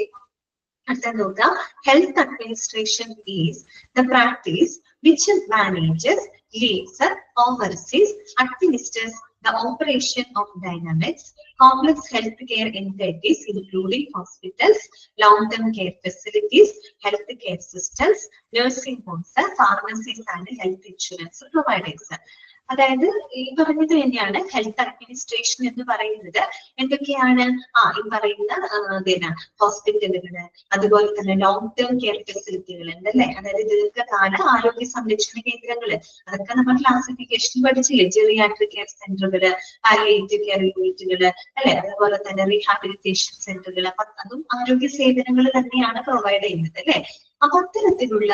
അടുത്ത നോക്കുക. Health administration is the practice which manages, leads, oversees, administers the operation of dynamics, complex healthcare entities including hospitals, long-term care facilities, healthcare systems, nursing homes, pharmacies and health insurance providers. അതായത് ഈ പറഞ്ഞത് തന്നെയാണ് health administration എന്ന് പറയുന്നത്. എന്തൊക്കെയാണ്? ഈ പറയുന്ന ഹോസ്പിറ്റലുകള്, അതുപോലെ തന്നെ ലോങ് ടേം കെയർ ഫെസിലിറ്റികൾ ഉണ്ടല്ലേ, അതായത് ദീർഘകാല ആരോഗ്യ സംരക്ഷണ കേന്ദ്രങ്ങള്, അതൊക്കെ നമ്മൾ ക്ലാസിഫിക്കേഷൻ പഠിച്ചില്ലേ. ജെറിയാട്രിക് കെയർ സെന്ററുകള്, പാലിയേറ്റീവ് കെയർ യൂണിറ്റുകള് അല്ലെ, അതുപോലെ തന്നെ റീഹാബിലിറ്റേഷൻ സെന്ററുകൾ. അപ്പൊ അതും ആരോഗ്യ സേവനങ്ങൾ തന്നെയാണ് പ്രൊവൈഡ് ചെയ്യുന്നത് അല്ലെ. അപ്പൊ അത്തരത്തിലുള്ള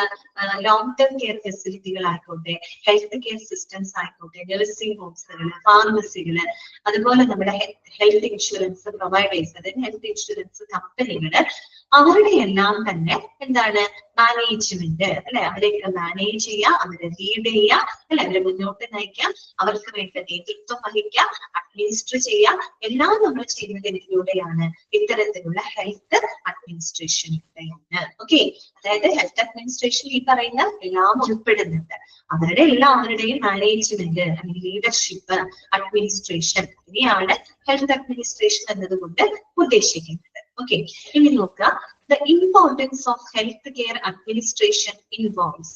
ലോങ് ടേം കെയർ ഫെസിലിറ്റികൾ ആയിക്കോട്ടെ, ഹെൽത്ത് കെയർ സിസ്റ്റംസ് ആയിക്കോട്ടെ, നഴ്സിംഗ് ഹോംസുകള്, ഫാർമസികള്, അതുപോലെ നമ്മുടെ ഹെൽത്ത് ഇൻഷുറൻസ് പ്രൊവൈഡേഴ്സ്, അതായത് ഹെൽത്ത് ഇൻഷുറൻസ് കമ്പനികള്, അവരുടെ എല്ലാം തന്നെ എന്താണ് മാനേജ്മെന്റ് അല്ലെ, അവരെയൊക്കെ മാനേജ് ചെയ്യുക, അവരെ ലീഡ് ചെയ്യുക അല്ലെ, അവരെ മുന്നോട്ട് നയിക്കാം, അവർക്ക് വേണ്ട നേതൃത്വം വഹിക്കാം, അഡ്മിനിസ്റ്റർ ചെയ്യുക, എല്ലാം നമ്മൾ ചെയ്യുന്നത് ഇതിലൂടെയാണ്, ഇത്തരത്തിലുള്ള ഹെൽത്ത് അഡ്മിനിസ്ട്രേഷനിലൂടെയാണ്. ഓക്കെ, അതായത് ഹെൽത്ത് അഡ്മിനിസ്ട്രേഷൻ ഈ പറയുന്ന എല്ലാം ഉൾപ്പെടുന്നുണ്ട്. അവരുടെയും മാനേജ്മെന്റ് അല്ലെങ്കിൽ ലീഡർഷിപ്പ്, അഡ്മിനിസ്ട്രേഷൻ, ഇനിയാണ് ഹെൽത്ത് അഡ്മിനിസ്ട്രേഷൻ എന്നതുകൊണ്ട് ഉദ്ദേശിക്കുന്നത്. ഓക്കെ, ഇനി നോക്കുക. The importance of healthcare administration involves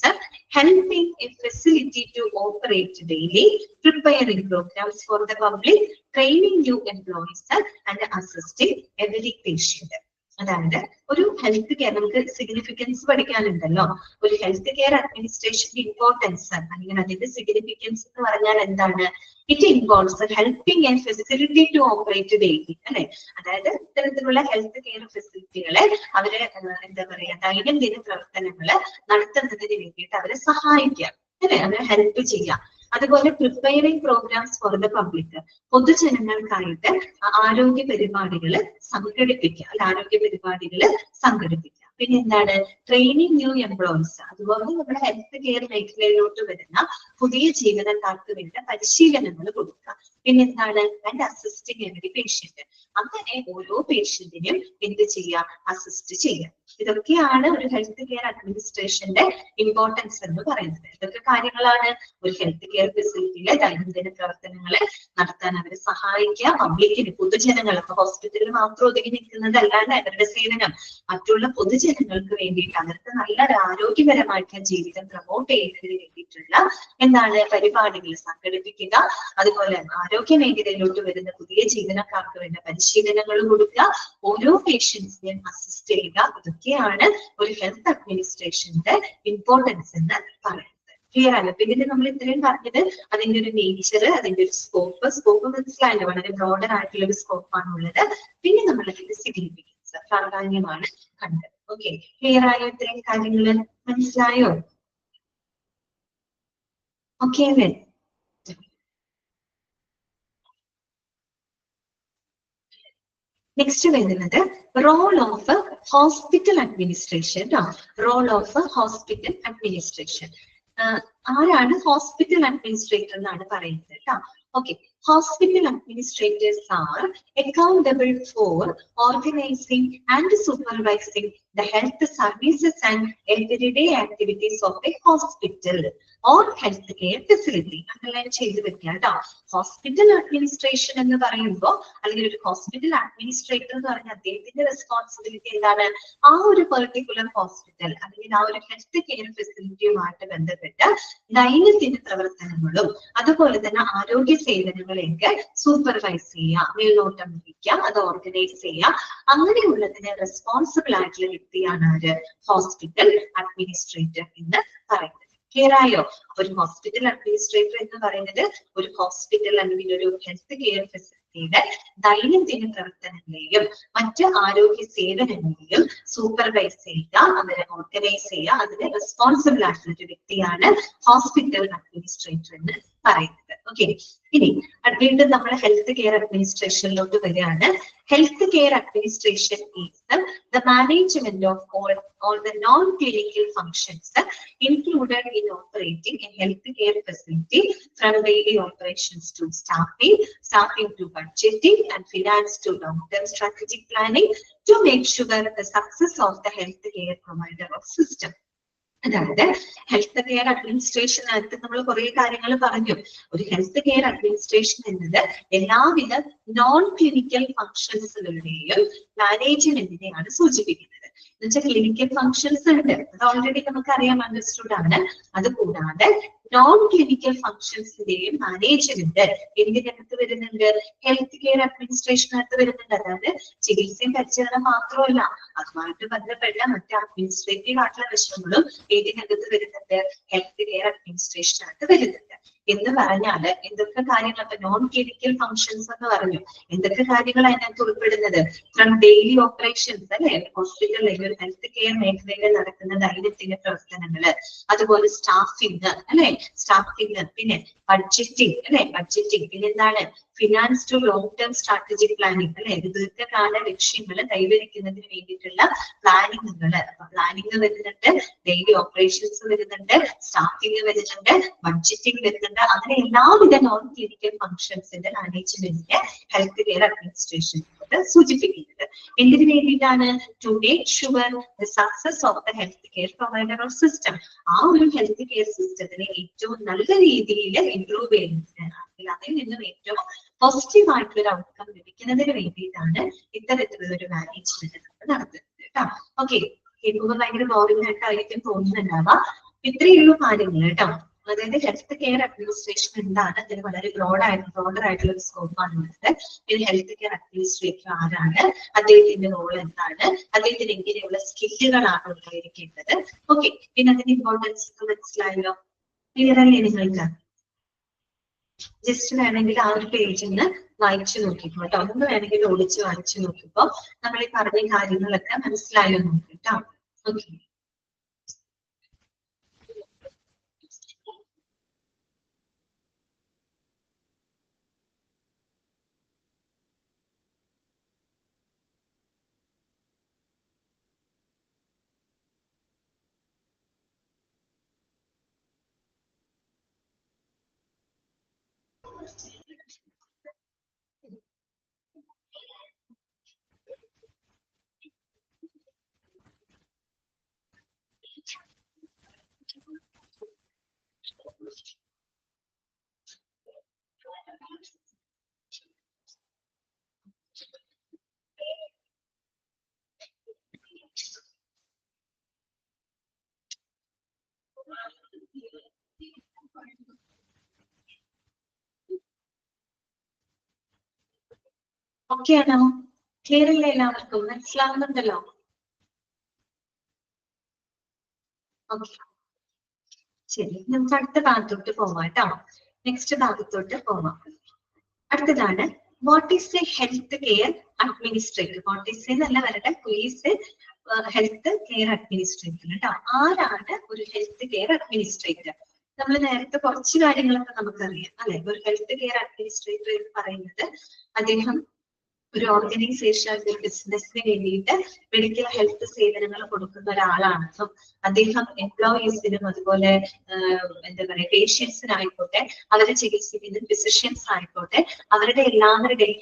helping a facility to operate daily, preparing programs for the public, training new employees, and assisting every patient. അതായത് ഒരു ഹെൽത്ത് കെയർ, നമുക്ക് significance പഠിക്കാനുണ്ടല്ലോ, ഒരു health care അഡ്മിനിസ്ട്രേഷന്റെ importance അല്ലെങ്കിൽ അതിന്റെ significance എന്ന് പറഞ്ഞാൽ എന്താണ്? It involves helping and facility to operate daily അല്ലെ, അതായത് ഇത്തരത്തിലുള്ള ഹെൽത്ത് കെയർ ഫെസിലിറ്റികളെ അവരെ എന്താ പറയാ ദൈനംദിന പ്രവർത്തനങ്ങള് നടത്തുന്നതിന് വേണ്ടിയിട്ട് അവരെ സഹായിക്കാം അല്ലെ, അവരെ ഹെൽപ്പ് ചെയ്യാം. അതുപോലെ preparing programs for the public, പൊതുജനങ്ങൾക്കായിട്ട് ആരോഗ്യ പരിപാടികൾ സംഘടിപ്പിക്കുക അല്ലെ, ആരോഗ്യ പരിപാടികൾ സംഘടിപ്പിക്കുക. പിന്നെ എന്താണ്? ട്രെയിനിങ് ന്യൂ എംപ്ലോയീസ്, അതുപോലെ നമ്മുടെ ഹെൽത്ത് കെയർ മേഖലയിലോട്ട് വരുന്ന പുതിയ ജീവനക്കാർക്ക് വേണ്ട പരിശീലനങ്ങൾ കൊടുക്കുക. പിന്നെ എന്താണ്? ആൻഡ് അസിസ്റ്റിംഗ് എവരി പേഷ്യന്റ്, അങ്ങനെ ഓരോ പേഷ്യന്റിനും എന്ത് ചെയ്യാം? അസിസ്റ്റ് ചെയ്യാം. ഇതൊക്കെയാണ് ഒരു ഹെൽത്ത് കെയർ അഡ്മിനിസ്ട്രേഷന്റെ ഇമ്പോർട്ടൻസ് എന്ന് പറയുന്നത്. ഇതൊക്കെ കാര്യങ്ങളാണ് ഒരു ഹെൽത്ത് കെയർ ഫെസിലിറ്റിയിലെ ദൈനംദിന പ്രവർത്തനങ്ങളെ നടത്താൻ അവരെ സഹായിക്കുക. പബ്ലിക്കിന്, പൊതുജനങ്ങൾ, അപ്പൊ ഹോസ്പിറ്റലിൽ മാത്രം ഒതുങ്ങി നിൽക്കുന്നതല്ലാണ്ട് അവരുടെ സേവനം മറ്റുള്ള പൊതുജനങ്ങൾക്ക് വേണ്ടിയിട്ട്, അവർക്ക് നല്ലൊരു ആരോഗ്യപരമായിട്ടുള്ള ജീവിതം പ്രൊമോട്ട് ചെയ്യുന്നതിന് വേണ്ടിയിട്ടുള്ള എന്താണ് പരിപാടികൾ സംഘടിപ്പിക്കുക. അതുപോലെ ആരോഗ്യ മേഖലയിലോട്ട് വരുന്ന പുതിയ ജീവനക്കാർക്ക് വേണ്ട പരിശീലനങ്ങൾ കൊടുക്കുക, ഓരോ പേഷ്യൻസിനെയും അസിസ്റ്റ് ചെയ്യുക. ഇതൊക്കെയാണ് ഒരു ഹെൽത്ത് അഡ്മിനിസ്ട്രേഷന്റെ ഇമ്പോർട്ടൻസ് എന്ന് പറയുന്നത്. ക്ലിയർ ആണ്? പിന്നെ നമ്മൾ ഇത്രയും പറഞ്ഞത് അതിന്റെ ഒരു നേച്ചർ, അതിന്റെ ഒരു സ്കോപ്പ് മനസ്സിലായല്ലോ, വളരെ ബ്രോഡർ ആയിട്ടുള്ള ഒരു സ്കോപ്പാണ് ഉള്ളത്. പിന്നെ നമ്മൾ അതിന്റെ സിഗ്നിഫിക്കൻസ്, പ്രാധാന്യമാണ് കണ്ടത്. ഓക്കെ, ക്ലിയർ ആയോ? ഇത്രയും കാര്യങ്ങള് മനസ്സിലായോ? ഓക്കെ അല്ലേ? നെക്സ്റ്റ് വരുന്നത് role of hospital administration. Role of hospital administration. ആരാണ് ഹോസ്പിറ്റൽ അഡ്മിനിസ്ട്രേറ്റർ എന്നാണ് പറയുന്നത് കേട്ടോ. Okay, hospital administrators are accountable for organizing and supervising the health services and everyday activities of a hospital or healthcare facility. Underline ചെയ്തു വെക്കുക കേട്ടോ. Hospital administration എന്ന് പറയുമ്പോൾ, അല്ലെങ്കിൽ ഒരു ഹോസ്പിറ്റൽ അഡ്മിനിസ്ട്രേറ്റർ എന്ന് പറഞ്ഞാൽ അദ്ദേഹത്തിന്റെ റെസ്പോൺസിബിലിറ്റി എന്താണ്? ആ ഒരു പെർട്ടിക്കുലർ ഹോസ്പിറ്റൽ അല്ലെങ്കിൽ ആ ഒരു ഹെൽത്ത് കെയർ ഫെസിലിറ്റിയുമായിട്ട് ബന്ധപ്പെട്ട ദൈനംദിന പ്രവർത്തനങ്ങളും അതുപോലെ തന്നെ ആരോഗ്യ സേവനങ്ങളെയൊക്കെ സൂപ്പർവൈസ് ചെയ്യുക, മേൽനോട്ടം വഹിക്കുക, അത് ഓർഗനൈസ് ചെയ്യുക. അങ്ങനെയുള്ളതിന് റെസ്പോൺസിബിൾ ആയിട്ടുള്ള വ്യക്തിയാണ് ആര്? ഹോസ്പിറ്റൽ അഡ്മിനിസ്ട്രേറ്റർ എന്ന് പറയുന്നത്. ക്ലിയർ ആയോ? അപ്പൊ ഒരു ഹോസ്പിറ്റൽ അഡ്മിനിസ്ട്രേറ്റർ എന്ന് പറയുന്നത് ഒരു ഹോസ്പിറ്റൽ അല്ലെങ്കിൽ ഒരു ഹെൽത്ത് കെയർ ഫെസിലിറ്റിയുടെ ദൈനംദിന പ്രവർത്തനങ്ങളെയും മറ്റ് ആരോഗ്യ സേവനങ്ങളെയും സൂപ്പർവൈസ് ചെയ്യുക, അതിനെ ഓർഗനൈസ് ചെയ്യുക, അതിന് റെസ്പോൺസിബിൾ ആയിട്ടുള്ള ഒരു വ്യക്തിയാണ് ഹോസ്പിറ്റൽ അഡ്മിനിസ്ട്രേറ്റർ എന്ന് പറയുന്നത്. ഓക്കെ, ഇനി വീണ്ടും നമ്മൾ ഹെൽത്ത് കെയർ അഡ്മിനിസ്ട്രേഷനിലോട്ട് വരികയാണ്. Health care administration is the management of all the non-clinical functions included in operating a healthcare facility, from daily operations to staffing to budgeting and finance to long-term strategic planning, to make sure the success of the healthcare provider of system. അതായത് health care അഡ്മിനിസ്ട്രേഷനകത്ത് നമ്മൾ കുറെ കാര്യങ്ങൾ പറഞ്ഞു. ഒരു health care administration എന്നത് എല്ലാവിധ non clinical ഫങ്ഷൻസുകളുടെയും മാനേജ്മെന്റിനെയാണ് സൂചിപ്പിക്കുന്നത്. എന്നുവെച്ചാൽ ക്ലിനിക്കൽ ഫങ്ഷൻസ് ഉണ്ട്, അത് ഓൾറെഡി നമുക്കറിയാം, അണ്ടർസ്റ്റുഡ് ആണ്. അതുകൂടാതെ നോൺ ക്ലിനിക്കൽ ഫങ്ഷൻസിന്റെയും മാനേജ്മെന്റ് എന്തിനകത്ത് വരുന്നുണ്ട്? ഹെൽത്ത് കെയർ അഡ്മിനിസ്ട്രേഷനകത്ത് വരുന്നുണ്ട്. അതായത് ചികിത്സയും പരിചരണം മാത്രമല്ല, അതുമായിട്ട് ബന്ധപ്പെട്ട മറ്റ് അഡ്മിനിസ്ട്രേറ്റീവ് ആയിട്ടുള്ള വശങ്ങളും ഏതിനകത്ത് വരുന്നുണ്ട്? ഹെൽത്ത് കെയർ അഡ്മിനിസ്ട്രേഷനകത്ത് വരുന്നുണ്ട്. എന്ന് പറഞ്ഞാൽ എന്തൊക്കെ കാര്യങ്ങളൊക്കെ നോൺ ക്ലിനിക്കൽ ഫങ്ഷൻസ് എന്ന് പറഞ്ഞു. എന്തൊക്കെ കാര്യങ്ങൾ അതിനകത്ത് ഉൾപ്പെടുന്നത്? ഫ്രം ഡെയിലി ഓപ്പറേഷൻസ് അല്ലെ, ഹോസ്പിറ്റലിൽ ഒരു ഹെൽത്ത് കെയർ മേഖലയിൽ നടക്കുന്ന ദൈനംദിന പ്രവർത്തനങ്ങള്, അതുപോലെ സ്റ്റാഫിങ് അല്ലെ, സ്റ്റാഫിങ്, പിന്നെ ബഡ്ജറ്റിംഗ് അല്ലെ, ബഡ്ജറ്റിംഗ്, പിന്നെ എന്താണ് finance to long term strategic planning അല്ലെ, ദീർഘകാല ലക്ഷ്യങ്ങൾ കൈവരിക്കുന്നതിന് വേണ്ടിയിട്ടുള്ള പ്ലാനിങ്ങുകൾ. അപ്പൊ പ്ലാനിങ് വരുന്നുണ്ട്, ഡെയിലി ഓപ്പറേഷൻസ് വരുന്നുണ്ട്, സ്റ്റാഫിങ് വരുന്നുണ്ട്, ബഡ്ജറ്റിംഗ് വരുന്നുണ്ട്. അങ്ങനെ എല്ലാവിധ നോൺ ക്ലിനിക്കൽ ഫങ്ഷൻസിന്റെ മാനേജ്മെന്റിന്റെ ഹെൽത്ത് കെയർ അഡ്മിനിസ്ട്രേഷൻ സൂചിപ്പിക്കുന്നത്. എന്തിനു വേണ്ടിയിട്ടാണ്? To make sure the success of the health care provider of system. ആ ഒരു ഹെൽത്ത് കെയർ സിസ്റ്റത്തിനെ ഏറ്റവും നല്ല രീതിയിൽ ഇംപ്രൂവ് ചെയ്യുന്നതിന്, അതിൽ നിന്നും ഏറ്റവും പോസിറ്റീവ് ആയിട്ടുള്ള ഒരു ഔട്ട്കം ലഭിക്കുന്നതിന് വേണ്ടിയിട്ടാണ് ഇത്തരത്തിലുള്ള ഒരു മാനേജ്മെന്റ് നടത്തുന്നത് കേട്ടോ. ഓക്കെ, കേൾക്കുമ്പോൾ ഭയങ്കര ബോറിംഗ് ആയിട്ടായിരിക്കും തോന്നുന്നുണ്ടാവുക. ഇത്രയുള്ള കാര്യങ്ങൾ കേട്ടോ. അതായത് ഹെൽത്ത് കെയർ അഡ്മിനിസ്ട്രേഷൻ എന്താണ്, അതിന് വളരെ ബ്രോഡർ ആയിട്ടുള്ള ഒരു സ്കോപ്പാണ് ഉള്ളത്. പിന്നെ ഹെൽത്ത് കെയർ അഡ്മിനിസ്ട്രേറ്റർ ആരാണ്, അദ്ദേഹത്തിന്റെ റോൾ എന്താണ്, അദ്ദേഹത്തിന് എങ്ങനെയുള്ള സ്കില്ലുകളാണ് ഉണ്ടായിരിക്കേണ്ടത്. ഓക്കെ, പിന്നെ അതിന്റെ ഇമ്പോർട്ടൻസ് മനസ്സിലായല്ലോ. ക്ലിയർ അല്ലേ നിങ്ങൾക്ക്? ജസ്റ്റ് വേണമെങ്കിൽ ആ ഒരു പേജിൽ നിന്ന് വായിച്ചു നോക്കിക്കോ കേട്ടോ. ഒന്ന് വേണമെങ്കിൽ ഓടിച്ച് വായിച്ചു നോക്കിക്കോ. നമ്മൾ ഈ പറഞ്ഞ കാര്യങ്ങളൊക്കെ മനസ്സിലായോ നോക്കി കേട്ടോ. ഓക്കെ, ഓക്കെ ആണോ? ക്ലിയർ അല്ലേ? എല്ലാവർക്കും മനസ്സിലാവുന്നുണ്ടല്ലോ? ഓക്കെ, ശരി, നമുക്ക് അടുത്ത ഭാഗത്തോട്ട് പോവാം കേട്ടോ. നെക്സ്റ്റ് ഭാഗത്തോട്ട് പോവാം. അടുത്തതാണ് what is A health care administrator. What is എന്നല്ല വരട്ടെ, who is A health care administrator കേട്ടോ. ആരാണ് ഒരു ഹെൽത്ത് കെയർ അഡ്മിനിസ്ട്രേറ്റർ? നമ്മൾ നേരത്തെ കുറച്ച് കാര്യങ്ങളൊക്കെ നമുക്കറിയാം അല്ലെ. ഒരു ഹെൽത്ത് കെയർ അഡ്മിനിസ്ട്രേറ്റർ എന്ന് പറയുന്നത് അദ്ദേഹം ഒരു ഓർഗനൈസേഷൻ, ഒരു ബിസിനസിന് വേണ്ടിയിട്ട് മെഡിക്കൽ ഹെൽത്ത് സേവനങ്ങൾ കൊടുക്കുന്ന ഒരാളാണെന്നും അദ്ദേഹം എംപ്ലോയീസിനും അതുപോലെ എന്താ പറയുക പേഷ്യൻസിനായിക്കോട്ടെ, അവരെ ചികിത്സിക്കുന്ന ഫിസിഷ്യൻസ് ആയിക്കോട്ടെ, അവരുടെ എല്ലാവരുടെയും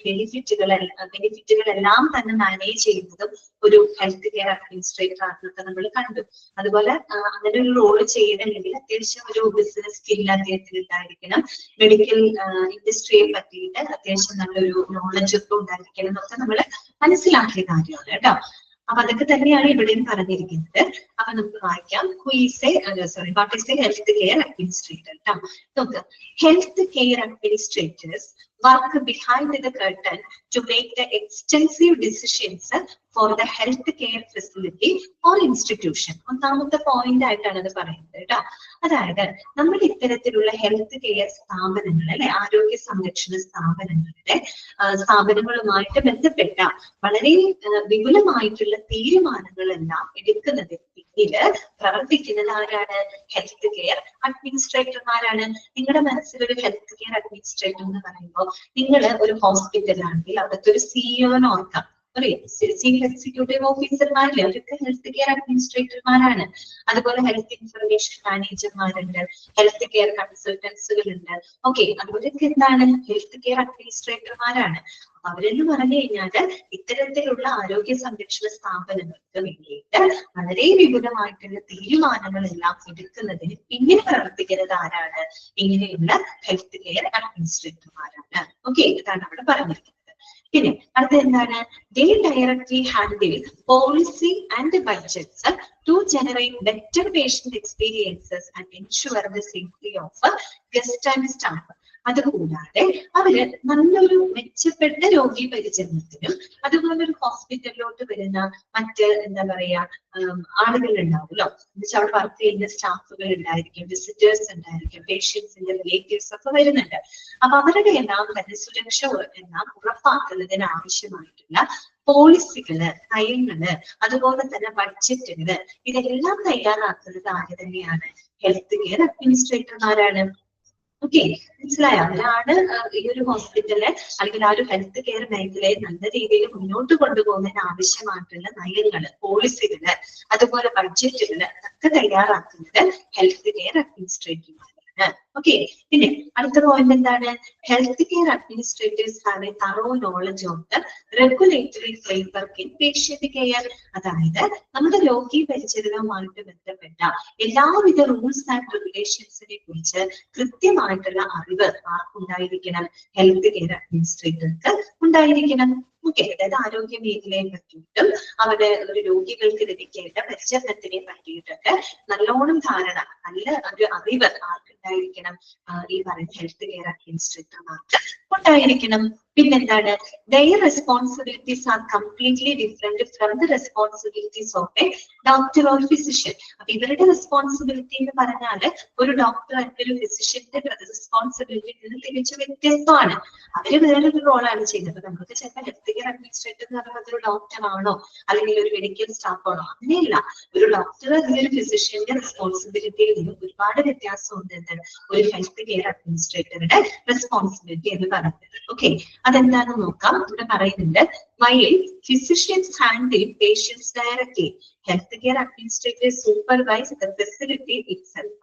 ബെനിഫിറ്റുകളെല്ലാം തന്നെ മാനേജ് ചെയ്യുന്നതും ഒരു ഹെൽത്ത് കെയർ അഡ്മിനിസ്ട്രേറ്റർ ആണെന്നൊക്കെ നമ്മൾ കണ്ടു. അതുപോലെ അങ്ങനെ ഒരു റോള് ചെയ്യണമെങ്കിൽ അത്യാവശ്യം ഒരു ബിസിനസ് സ്കില്ല് അദ്ദേഹത്തിന് ഉണ്ടായിരിക്കണം, മെഡിക്കൽ ഇൻഡസ്ട്രിയെ പറ്റിയിട്ട് അത്യാവശ്യം നല്ലൊരു നോളജ് ഒക്കെ ഉണ്ടായിരിക്കണം എന്നൊക്കെ നമ്മൾ മനസ്സിലാക്കിയ കാര്യമാണ് കേട്ടോ. അപ്പൊ അതൊക്കെ തന്നെയാണ് ഇവിടെയും പറഞ്ഞിരിക്കുന്നത്. അപ്പൊ നമുക്ക് വായിക്കാം. What is A health care administrator കേട്ടോ. നോക്ക്, health care administrators work behind the curtain to make the extensive decisions for the health care facility or institution. ഒന്നാമത്തെ പോയിന്റ് ആയിട്ടാണ് അത് പറയുന്നത് കേട്ടോ. അതായത് നമ്മൾ ഇത്തരത്തിലുള്ള ഹെൽത്ത് കെയർ സ്ഥാപനങ്ങൾ അല്ലെ, ആരോഗ്യ സംരക്ഷണ സ്ഥാപനങ്ങളുമായിട്ട് ബന്ധപ്പെട്ട വളരെ വിപുലമായിട്ടുള്ള തീരുമാനങ്ങളെല്ലാം എടുക്കുന്നതിന് പിന്നില് പ്രവർത്തിക്കുന്നത് ആരാണ്? ഹെൽത്ത് കെയർ അഡ്മിനിസ്ട്രേറ്റർമാരാണ്. നിങ്ങളുടെ മനസ്സിലൊരു ഹെൽത്ത് കെയർ അഡ്മിനിസ്ട്രേറ്റർ എന്ന് പറയുമ്പോൾ നിങ്ങൾ ഒരു ഹോസ്പിറ്റലാണെങ്കിൽ അവിടുത്തെ ഒരു സിഇഒനെ ഓർക്കാം. ചീഫ് എക്സിക്യൂട്ടീവ് ഓഫീസർമാരില്ലേ, അവരൊക്കെ ഹെൽത്ത് കെയർ അഡ്മിനിസ്ട്രേറ്റർമാരാണ്. അതുപോലെ ഹെൽത്ത് ഇൻഫർമേഷൻ മാനേജർമാരുണ്ട്, ഹെൽത്ത് കെയർ കൺസൾട്ടൻസുകളുണ്ട്. ഓക്കെ, അവരൊക്കെ എന്താണ്? ഹെൽത്ത് കെയർ അഡ്മിനിസ്ട്രേറ്റർമാരാണ്. അവരെന്ന് പറഞ്ഞു കഴിഞ്ഞാല് ഇത്തരത്തിലുള്ള ആരോഗ്യ സംരക്ഷണ സ്ഥാപനങ്ങൾക്ക് വേണ്ടിയിട്ട് വളരെ വിപുലമായിട്ടുള്ള തീരുമാനങ്ങളെല്ലാം എടുക്കുന്നതിന് പിന്നിൽ പ്രവർത്തിക്കുന്നത് ആരാണ്? ഇങ്ങനെയുള്ള ഹെൽത്ത് കെയർ അഡ്മിനിസ്ട്രേറ്റർമാരാണ്. ഓക്കെ, ഇതാണ് അവിടെ പറഞ്ഞിരിക്കുന്നത്. പിന്നെ അടുത്ത എന്താണ്? They directly handle policy and budgets to generate better patient experiences and ensure the safety of guests and staff. അതുകൂടാതെ അവര് നല്ലൊരു മെച്ചപ്പെട്ട രോഗി പരിചരണത്തിനും അതുപോലെ ഒരു ഹോസ്പിറ്റലിലോട്ട് വരുന്ന മറ്റ് എന്താ പറയാ ആളുകൾ ഉണ്ടാവുമല്ലോ, എന്നുവെച്ചാൽ അവിടെ വർക്ക് ചെയ്യുന്ന സ്റ്റാഫുകൾ ഉണ്ടായിരിക്കും, വിസിറ്റേഴ്സ് ഉണ്ടായിരിക്കും, പേഷ്യൻസിന്റെ റിലേറ്റീവ്സ് ഒക്കെ വരുന്നുണ്ട്. അപ്പൊ അവരുടെ എല്ലാം തന്നെ സുരക്ഷ എല്ലാം ഉറപ്പാക്കുന്നതിന് ആവശ്യമായിട്ടുള്ള പോളിസികള്, നയങ്ങള്, അതുപോലെ തന്നെ ബഡ്ജറ്റുകള്, ഇതെല്ലാം തയ്യാറാക്കുന്നത് ആര് തന്നെയാണ്? ഹെൽത്ത് കെയർ അഡ്മിനിസ്ട്രേറ്റർമാരാണ്. ഓക്കെ, മനസ്സിലായോ? അവരാണ് ഈ ഒരു ഹോസ്പിറ്റല് അല്ലെങ്കിൽ ആ ഒരു ഹെൽത്ത് കെയർ മേഖലയെ നല്ല രീതിയിൽ മുന്നോട്ട് കൊണ്ടുപോകുന്നതിന് ആവശ്യമായിട്ടുള്ള നയങ്ങള്, പോളിസികള്, അതുപോലെ ബഡ്ജറ്റുകള് ഒക്കെ തയ്യാറാക്കുന്നത് ഹെൽത്ത് കെയർ അഡ്മിനിസ്ട്രേറ്റർമാരാണ്. ഓക്കെ, പിന്നെ അടുത്ത പോയിന്റ് എന്താണ്? Health care administrators have A thorough knowledge of the regulatory framework in patient care. അതായത് നമ്മുടെ രോഗി പരിചരണവുമായിട്ട് ബന്ധപ്പെട്ട എല്ലാവിധ റൂൾസ് ആൻഡ് റെഗുലേഷൻസിനെ കുറിച്ച് കൃത്യമായിട്ടുള്ള അറിവ് ആർക്കുണ്ടായിരിക്കണം? ഹെൽത്ത് കെയർ അഡ്മിനിസ്ട്രേറ്റർക്ക് ഉണ്ടായിരിക്കണം. ഓക്കെ, അതായത് ആരോഗ്യ മേഖലയെ പറ്റിയിട്ടും അവരുടെ ഒരു രോഗികൾക്ക് ലഭിക്കേണ്ട പരിചരണത്തിനെ പറ്റിയിട്ടൊക്കെ നല്ലോണം ധാരണ, നല്ല ഒരു അറിവ് ആർക്കുണ്ടായിരിക്കണം? ഈ പറയുന്ന ഹെൽത്ത് കെയർ അഡ്മിനിസ്ട്രേറ്റർമാർക്ക് ഉണ്ടായിരിക്കണം. പിന്നെന്താണ്? their responsibilities are completely different from the responsibilities of a doctor or physician. അപ്പൊ ഇവരുടെ റെസ്പോൺസിബിലിറ്റി എന്ന് പറഞ്ഞാല് ഒരു ഡോക്ടർ അല്ലെങ്കിൽ ഒരു ഫിസിഷ്യന്റെ റെസ്പോൺസിബിലിറ്റി നിന്ന് തിരിച്ചു വ്യത്യസ്തമാണ്. അവര് വേറൊരു റോളാണ് ചെയ്യുന്നത്. നമുക്ക് ചിലപ്പോൾ ഹെൽത്ത് കെയർ അഡ്മിനിസ്ട്രേറ്റർ എന്ന് പറയുന്നത് ഒരു ഡോക്ടർ ആണോ അല്ലെങ്കിൽ ഒരു മെഡിക്കൽ സ്റ്റാഫ് ആണോ? അങ്ങനെയല്ല. ഒരു ഡോക്ടർ അല്ലെങ്കിൽ ഒരു ഫിസിഷ്യന്റെ റെസ്പോൺസിബിലിറ്റിയിൽ നിന്നും ഒരുപാട് വ്യത്യാസമുണ്ട് ഒരു ഹെൽത്ത് കെയർ അഡ്മിനിസ്ട്രേറ്ററുടെ റെസ്പോൺസിബിലിറ്റി എന്ന് പറയുന്നത്. ഓക്കെ, അതെന്താണെന്ന് നോക്കാം. ഇവിടെ പറയുന്നുണ്ട്, while physicians handle patients directly, health care administrators supervise the facility itself.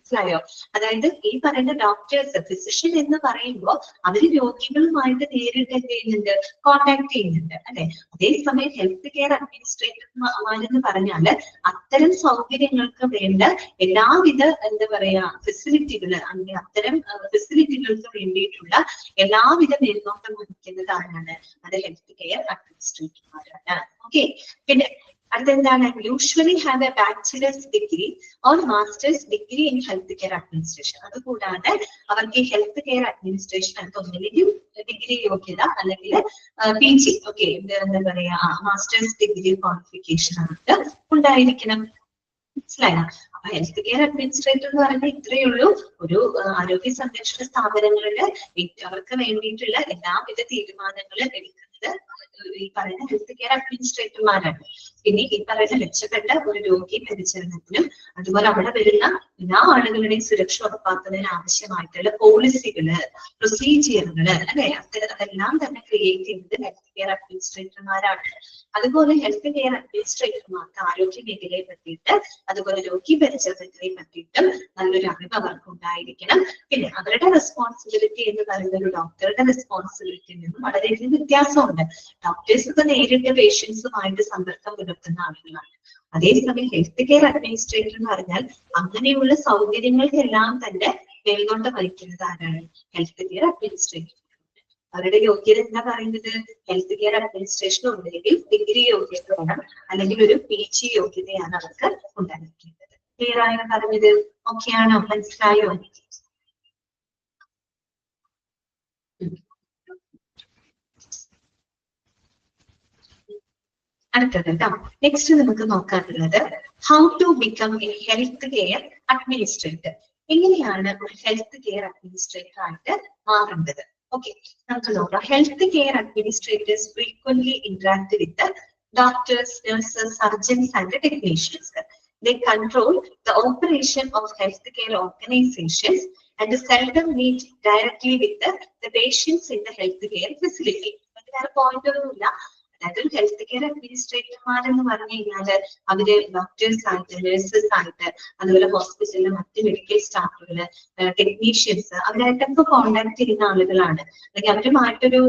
മനസ്സിലായോ? അതായത് ഈ പറയുന്ന ഡോക്ടേഴ്സ്, ഫിസിഷ്യൻ എന്ന് പറയുമ്പോൾ അവര് രോഗികളുമായിട്ട് നേരിട്ട് എന്ത് ചെയ്യുന്നുണ്ട്? കോണ്ടാക്ട് ചെയ്യുന്നുണ്ട്, അല്ലെ? അതേസമയം ഹെൽത്ത് കെയർ അഡ്മിനിസ്ട്രേറ്റർമാരെന്ന് പറഞ്ഞാല് അത്തരം സൗകര്യങ്ങൾക്ക് വേണ്ട എല്ലാവിധ എന്താ പറയാ ഫെസിലിറ്റികള്, അല്ലെങ്കിൽ അത്തരം ഫെസിലിറ്റികൾക്ക് വേണ്ടിയിട്ടുള്ള എല്ലാവിധ മേൽനോട്ടം വഹിക്കുന്നത് ആരാണ്? അത് ഹെൽത്ത് കെയർ അഡ്മിനിസ്ട്രേറ്റർമാരാണ്. ഓക്കെ, പിന്നെ അതെന്താണ്? Usually have a bachelor's degree or master's degree in health care administration. അതുകൂടാതെ അവർക്ക് ഈ ഹെൽത്ത് കെയർ അഡ്മിനിസ്ട്രേഷൻ ആയിട്ട് ഒന്നില്ലെങ്കിൽ ഡിഗ്രി യോഗ്യത അല്ലെങ്കിൽ PG, ഓക്കെ, എന്താ പറയാ മാസ്റ്റേഴ്സ് ഡിഗ്രി ക്വാളിഫിക്കേഷൻ ആയിട്ട് ഉണ്ടായിരിക്കണം. മനസ്സിലായോ? അപ്പൊ ഹെൽത്ത് കെയർ അഡ്മിനിസ്ട്രേറ്റർ എന്ന് പറയുന്നത് ഇത്രയേ ഉള്ളൂ. ഒരു ആരോഗ്യ സംരക്ഷണ സ്ഥാപനങ്ങളില് അവർക്ക് വേണ്ടിയിട്ടുള്ള എല്ലാവിധ തീരുമാനങ്ങളും എടുക്കുന്നത് ഈ പറയുന്ന ഹെൽത്ത് കെയർ അഡ്മിനിസ്ട്രേറ്റർമാരാണ്. പിന്നെ ഈ പറയുന്ന മെച്ചപ്പെട്ട ഒരു രോഗി പരിചരണത്തിനും അതുപോലെ അവിടെ വരുന്ന എല്ലാ ആളുകളുടെയും സുരക്ഷ ഉറപ്പാക്കുന്നതിന് ആവശ്യമായിട്ടുള്ള പോളിസികള്, പ്രൊസീജിയറുകള്, അല്ലെ, അതെല്ലാം തന്നെ ക്രിയേറ്റ് ചെയ്യുന്നത് ഹെൽത്ത് കെയർ അഡ്മിനിസ്ട്രേറ്റർമാരാണ്. അതുപോലെ ഹെൽത്ത് കെയർ അഡ്മിനിസ്ട്രേറ്റർമാർക്ക് ആരോഗ്യ മേഖലയെ പറ്റിയിട്ട് അതുപോലെ രോഗി പരിചരണത്തിനെ പറ്റിയിട്ടും നല്ലൊരു അറിവ് അവർക്ക് ഉണ്ടായിരിക്കണം. പിന്നെ അവരുടെ റെസ്പോൺസിബിലിറ്റി എന്ന് പറയുന്ന ഒരു ഡോക്ടറുടെ റെസ്പോൺസിബിലിറ്റിയിൽ നിന്നും വളരെയധികം വ്യത്യാസമുണ്ട്. ഡോക്ടേഴ്സ് ഒക്കെ നേരിട്ട് പേഷ്യൻസുമായിട്ട് സമ്പർക്കം പുലർത്തുന്ന ആളുകളാണ്. അതേസമയം ഹെൽത്ത് കെയർ അഡ്മിനിസ്ട്രേറ്റർ എന്ന് പറഞ്ഞാൽ അങ്ങനെയുള്ള സൗകര്യങ്ങൾക്കെല്ലാം തന്നെ മേൽനോട്ടം വഹിക്കുന്നത് ആരാണ്? Health care administrator. അവരുടെ യോഗ്യത എന്താ പറയുന്നത്? ഹെൽത്ത് കെയർ അഡ്മിനിസ്ട്രേഷൻ ഒന്നെങ്കിൽ ഡിഗ്രി യോഗ്യത വേണം, അല്ലെങ്കിൽ ഒരു PG യോഗ്യതയാണ് അവർക്ക് ഉണ്ടായിരിക്കേണ്ടത്. ക്ലിയർ ആയോ പറഞ്ഞത്? ഓക്കെ ആണോ? മനസ്സിലായോ? അടുത്തത് കേട്ടോ. നെക്സ്റ്റ് നമുക്ക് നോക്കാനുള്ളത് how to become a health care administrator. എങ്ങനെയാണ് ഒരു ഹെൽത്ത് കെയർ അഡ്മിനിസ്ട്രേറ്റർ ആയിട്ട് മാറേണ്ടത്? ഓക്കെ, നമുക്ക് നോക്കാം. Health care administrators frequently interact with doctors, nurses, surgeons, and the technicians. They control the operation of healthcare organizations and seldom meet directly with the patients in the healthcare facility. Point അതായത് health care അഡ്മിനിസ്ട്രേറ്റർമാരെന്ന് പറഞ്ഞു കഴിഞ്ഞാല് അവര് doctors ആയിട്ട്, nurses ആയിട്ട്, അതുപോലെ ഹോസ്പിറ്റലിലെ മറ്റ് medical സ്റ്റാഫുകള്, technicians, അവരായിട്ടൊക്കെ contact ചെയ്യുന്ന ആളുകളാണ്. അല്ലെങ്കിൽ അവരുമായിട്ടൊരു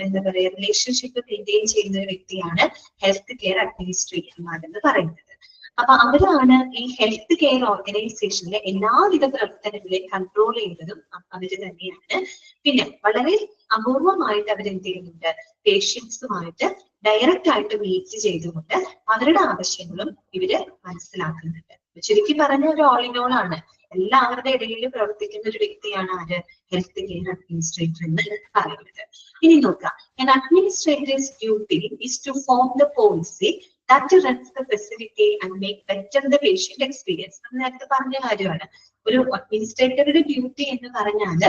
എന്താ പറയാ റിലേഷൻഷിപ്പ് മെയിൻറ്റെയിൻ ചെയ്യുന്ന ഒരു വ്യക്തിയാണ് ഹെൽത്ത് കെയർ അഡ്മിനിസ്ട്രേറ്റർമാർ എന്ന് പറയുന്നത്. അപ്പൊ അവരാണ് ഈ ഹെൽത്ത് കെയർ ഓർഗനൈസേഷനിലെ എല്ലാവിധ പ്രവർത്തനങ്ങളെയും കൺട്രോൾ ചെയ്യുന്നതും അവര് തന്നെയാണ്. പിന്നെ വളരെ അപൂർവമായിട്ട് അവരെന്ത് ചെയ്യുന്നുണ്ട്? പേഷ്യൻസുമായിട്ട് ഡയറക്റ്റ് ആയിട്ട് മീറ്റ് ചെയ്തുകൊണ്ട് അവരുടെ ആവശ്യങ്ങളും ഇവര് മനസ്സിലാക്കുന്നുണ്ട്. ചുരുക്കി പറഞ്ഞ ഒരു ഓൾ ഇൻ ഓൾ ആണ്. എല്ലാവരുടെ ഇടയിൽ പ്രവർത്തിക്കുന്ന ഒരു വ്യക്തിയാണ് ആര്? ഹെൽത്ത് കെയർ അഡ്മിനിസ്ട്രേറ്റർ എന്ന് പറയുന്നത്. ഇനി നോക്കാം, an administrator's duty is to form the policy that runs the facility and make better the patient experience. നേരത്തെ പറഞ്ഞ കാര്യമാണ്. ഒരു അഡ്മിനിസ്ട്രേറ്ററുടെ ഡ്യൂട്ടി എന്ന് പറഞ്ഞാൽ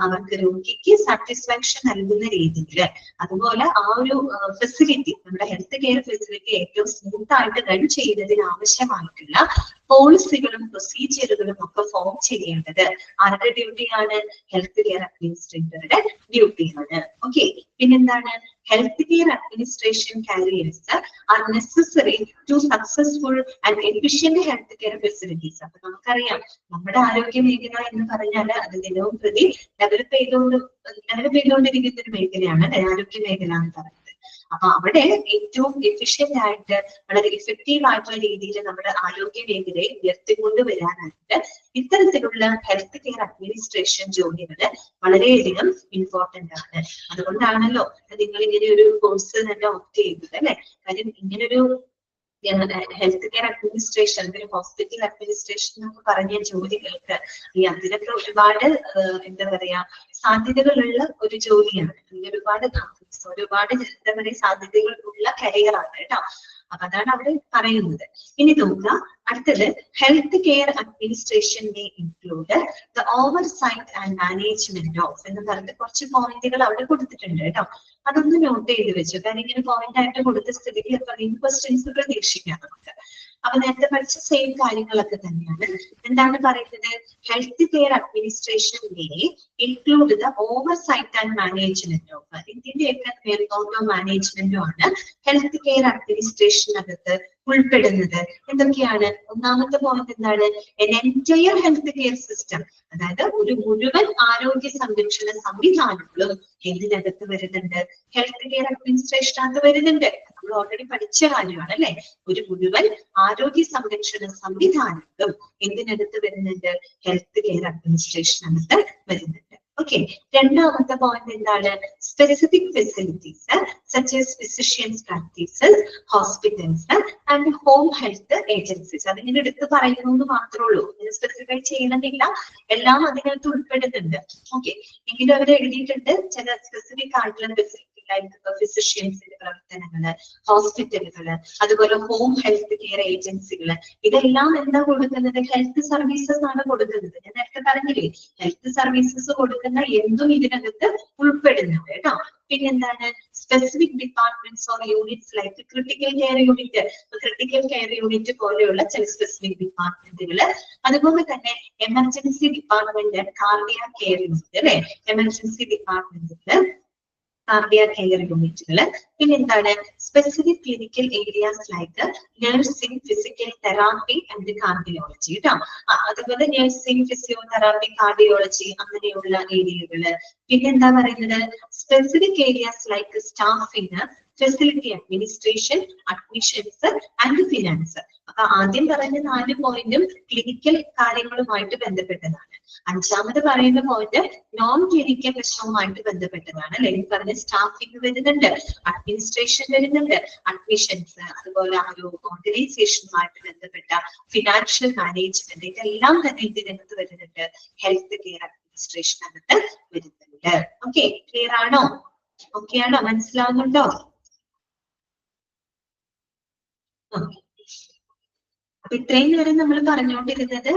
അവർക്ക് രോഗിക്ക് സാറ്റിസ്ഫാക്ഷൻ നൽകുന്ന രീതിയിൽ, അതുപോലെ ആ ഒരു ഫെസിലിറ്റി, നമ്മുടെ ഹെൽത്ത് കെയർ ഫെസിലിറ്റി ഏറ്റവും സ്മൂത്ത് ആയിട്ട് റൺ ചെയ്യുന്നതിന് ആവശ്യമായിട്ടുള്ള പോളിസികളും പ്രൊസീജിയറുകളും ഒക്കെ ഫോം ചെയ്യേണ്ടത് ആരുടെ ഡ്യൂട്ടിയാണ്? ഹെൽത്ത് കെയർ അഡ്മിനിസ്ട്രേറ്ററുടെ ഡ്യൂട്ടിയാണ്. ഓക്കെ, പിന്നെന്താണ്? Health care administration careers are necessary to successful and efficient health care facilities. അപ്പൊ നമുക്കറിയാം, നമ്മുടെ ആരോഗ്യ മേഖല എന്ന് പറഞ്ഞാൽ അത് ദിനവും പ്രതി ഡെവലപ്പ് ചെയ്തുകൊണ്ടിരിക്കുന്ന ഒരു മേഖലയാണ് ആരോഗ്യ മേഖല എന്ന് പറയുന്നത്. അപ്പൊ അവിടെ ഏറ്റവും എഫിഷ്യന്റ് ആയിട്ട് വളരെ ഇഫക്റ്റീവ് ആയിട്ടുള്ള രീതിയിൽ നമ്മുടെ ആരോഗ്യ മേഖലയെ ഉയർത്തിക്കൊണ്ടുവരാനായിട്ട് ഇത്തരത്തിലുള്ള ഹെൽത്ത് കെയർ അഡ്മിനിസ്ട്രേഷൻ ജോലികൾ വളരെയധികം ഇമ്പോർട്ടന്റ് ആണ്. അതുകൊണ്ടാണല്ലോ നിങ്ങൾ ഇങ്ങനെ ഒരു കോഴ്സ് തന്നെ ഓപ്റ്റ് ചെയ്തത്, അല്ലെ? കാര്യം ഇങ്ങനൊരു ഹെൽത്ത് കെയർ അഡ്മിനിസ്ട്രേഷൻ, ഒരു ഹോസ്പിറ്റൽ അഡ്മിനിസ്ട്രേഷൻ എന്നൊക്കെ പറഞ്ഞ ജോലികൾക്ക് അതിനൊക്കെ ഒരുപാട് എന്താ പറയാ സാധ്യതകളുള്ള ഒരു ജോലിയാണ്. ഒരുപാട് എന്താ പറയുക സാധ്യതകൾ ഉള്ള കരിയറാണ് കേട്ടോ. അപ്പൊ അതാണ് അവിടെ പറയുന്നത്. ഇനി നോക്കുക, അടുത്തത് health care administration may include the oversight and management of എന്ന് പറഞ്ഞിട്ട് കുറച്ച് പോയിന്റുകൾ അവിടെ കൊടുത്തിട്ടുണ്ട് കേട്ടോ. അതൊന്ന് നോട്ട് ചെയ്ത് വെച്ചു. കാരണം ഇങ്ങനെ പോയിന്റ് ആയിട്ട് കൊടുത്ത സ്ഥിതിക്ക് ക്വസ്റ്റ്യൻസ് പ്രതീക്ഷിക്കാം നമുക്ക്. അപ്പൊ നേരത്തെ പഠിച്ച സെയിം കാര്യങ്ങളൊക്കെ തന്നെയാണ്. എന്താണ് പറയുന്നത്? Health care administration may include the oversight and management of. ഇതിന്റെയൊക്കെ മേൽനോട്ടോ മാനേജ്മെന്റും ആണ് ഹെൽത്ത് കെയർ അഡ്മിനിസ്ട്രേഷനകത്ത് ഉൾപ്പെടുന്നത്. എന്തൊക്കെയാണ്? ഒന്നാമത്തെ പോയിന്റ് എന്താണ്? N entire health care system, അതായത് ഒരു മുഴുവൻ ആരോഗ്യ സംരക്ഷണ സംവിധാനങ്ങളും ഇതിനകത്ത് വരുന്നുണ്ട്, ഹെൽത്ത് കെയർ അഡ്മിനിസ്ട്രേഷനകത്ത് വരുന്നുണ്ട്. നമ്മൾ ഓൾറെഡി പഠിച്ച കാര്യമാണ്, അല്ലെ? ഒരു മുഴുവൻ ആരോഗ്യ സംരക്ഷണ സംവിധാനങ്ങളും ഇതിനകത്ത് വരുന്നുണ്ട്, ഹെൽത്ത് കെയർ അഡ്മിനിസ്ട്രേഷനകത്ത് വരുന്നുണ്ട്. ഓക്കെ, രണ്ടാമത്തെ പോയിന്റ് എന്താണ്? Specific facilities such as physicians practices, hospitals and home health agencies. അതിങ്ങനെ എടുത്ത് പറയുന്നു എന്ന് മാത്രമേ ഉള്ളൂ, സ്പെസിഫൈ ചെയ്യണമെന്നില്ല, എല്ലാം അതിനകത്ത് ഉൾപ്പെടുന്നുണ്ട്. ഓക്കെ, എങ്കിലും അവർ എഴുതിയിട്ടുണ്ട് ചില സ്പെസിഫിക് ആയിട്ടുള്ള ഫെസിലിറ്റി, ഫിസിഷ്യൻസിന്റെ പ്രവർത്തനങ്ങള്, ഹോസ്പിറ്റലുകള്, അതുപോലെ ഹോം ഹെൽത്ത് കെയർ ഏജൻസികള്, ഇതെല്ലാം എന്താ കൊടുക്കുന്നത്? ഹെൽത്ത് സർവീസസ് ആണ് കൊടുക്കുന്നത്. ഞാൻ നേരത്തെ പറഞ്ഞില്ലേ, ഹെൽത്ത് സർവീസസ് കൊടുക്കുന്ന എന്തും ഇതിനകത്ത് ഉൾപ്പെടുന്നുണ്ട് കേട്ടോ. പിന്നെന്താണ്? Specific departments or units like critical care unit, critical care unit പോലെയുള്ള ചില സ്പെസിഫിക് ഡിപ്പാർട്ട്മെന്റുകള്, അതുപോലെ തന്നെ emergency department, cardiac care unit, അല്ലെ? എമർജൻസി ഡിപ്പാർട്ട്മെന്റില് കാർഡിയാക് കെയർ യൂണിറ്റുകള്. പിന്നെന്താണ്? Specific clinical areas like nursing, physical therapy and cardiology കേട്ടോ. അതുപോലെ നഴ്സിംഗ്, ഫിസിയോതെറാപ്പി, കാർഡിയോളജി അങ്ങനെയുള്ള ഏരിയകള്. പിന്നെന്താ പറയുന്നത്? Specific areas like staffing, facility administration, admissions and finance. അപ്പൊ ആദ്യം പറഞ്ഞ 4 പോയിന്റും ക്ലിനിക്കൽ കാര്യങ്ങളുമായിട്ട് ബന്ധപ്പെട്ടതാണ്. അഞ്ചാമത് പറയുന്ന പോയിന്റ് നോൺ ക്ലിനിക്കൽ പ്രശ്നവുമായിട്ട് ബന്ധപ്പെട്ടതാണ്, അല്ലെ? ഈ പറഞ്ഞ സ്റ്റാഫിംഗ് വരുന്നുണ്ട്, അഡ്മിനിസ്ട്രേഷൻ വരുന്നുണ്ട്, അഡ്മിഷൻസ്, അതുപോലെ ആ ഒരു ഓർഗനൈസേഷനുമായിട്ട് ബന്ധപ്പെട്ട ഫിനാൻഷ്യൽ മാനേജ്മെന്റ്, ഇതെല്ലാം തന്നെ ഇതിനകത്ത് വരുന്നുണ്ട്, ഹെൽത്ത് കെയർ അഡ്മിനിസ്ട്രേഷനകത്ത് വരുന്നുണ്ട്. ഓക്കെ, ക്ലിയർ ആണോ? ഓക്കെ ആണോ? മനസ്സിലാവുന്നുണ്ടോ? അപ്പൊ ഇത്രയും നേരം നമ്മൾ പറഞ്ഞുകൊണ്ടിരുന്നത്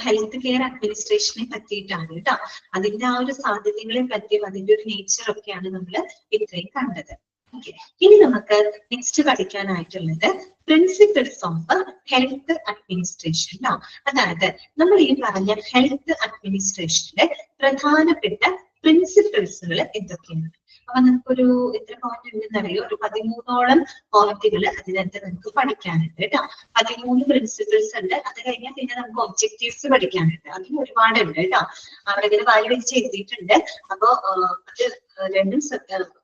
ഹെൽത്ത് കെയർ അഡ്മിനിസ്ട്രേഷനെ പറ്റിയിട്ടാണ് കേട്ടോ. അതിന്റെ ആ ഒരു സാധ്യതകളെ പറ്റിയും അതിന്റെ ഒരു നേച്ചർ ഒക്കെയാണ് നമ്മൾ ഇത്രയും കണ്ടത്. ഓക്കെ, ഇനി നമുക്ക് നെക്സ്റ്റ് പഠിക്കാനായിട്ടുള്ളത് പ്രിൻസിപ്പിൾസ് ഓഫ് ഹെൽത്ത് അഡ്മിനിസ്ട്രേഷൻ. അതായത് നമ്മൾ ഈ പറഞ്ഞ ഹെൽത്ത് അഡ്മിനിസ്ട്രേഷന്റെ പ്രധാനപ്പെട്ട പ്രിൻസിപ്പിൾസുകൾ എന്തൊക്കെയാണ്? അപ്പൊ നമുക്കൊരു എത്ര പോയിന്റ് ഉണ്ടെന്നറിയോ? ഒരു 13ഓളം പോയിന്റുകൾ അതിനകത്ത് നമുക്ക് പഠിക്കാനുണ്ട് കേട്ടോ. 13 പ്രിൻസിപ്പിൾസ് ഉണ്ട്. അത് കഴിഞ്ഞാൽ പിന്നെ നമുക്ക് ഒബ്ജക്റ്റീവ്സ് പഠിക്കാനുണ്ട്. അതിന് ഒരുപാടുണ്ട് കേട്ടോ. അവിടെ ഇങ്ങനെ വായി വെച്ച് എഴുതിയിട്ടുണ്ട്. അപ്പൊ അത് രണ്ടും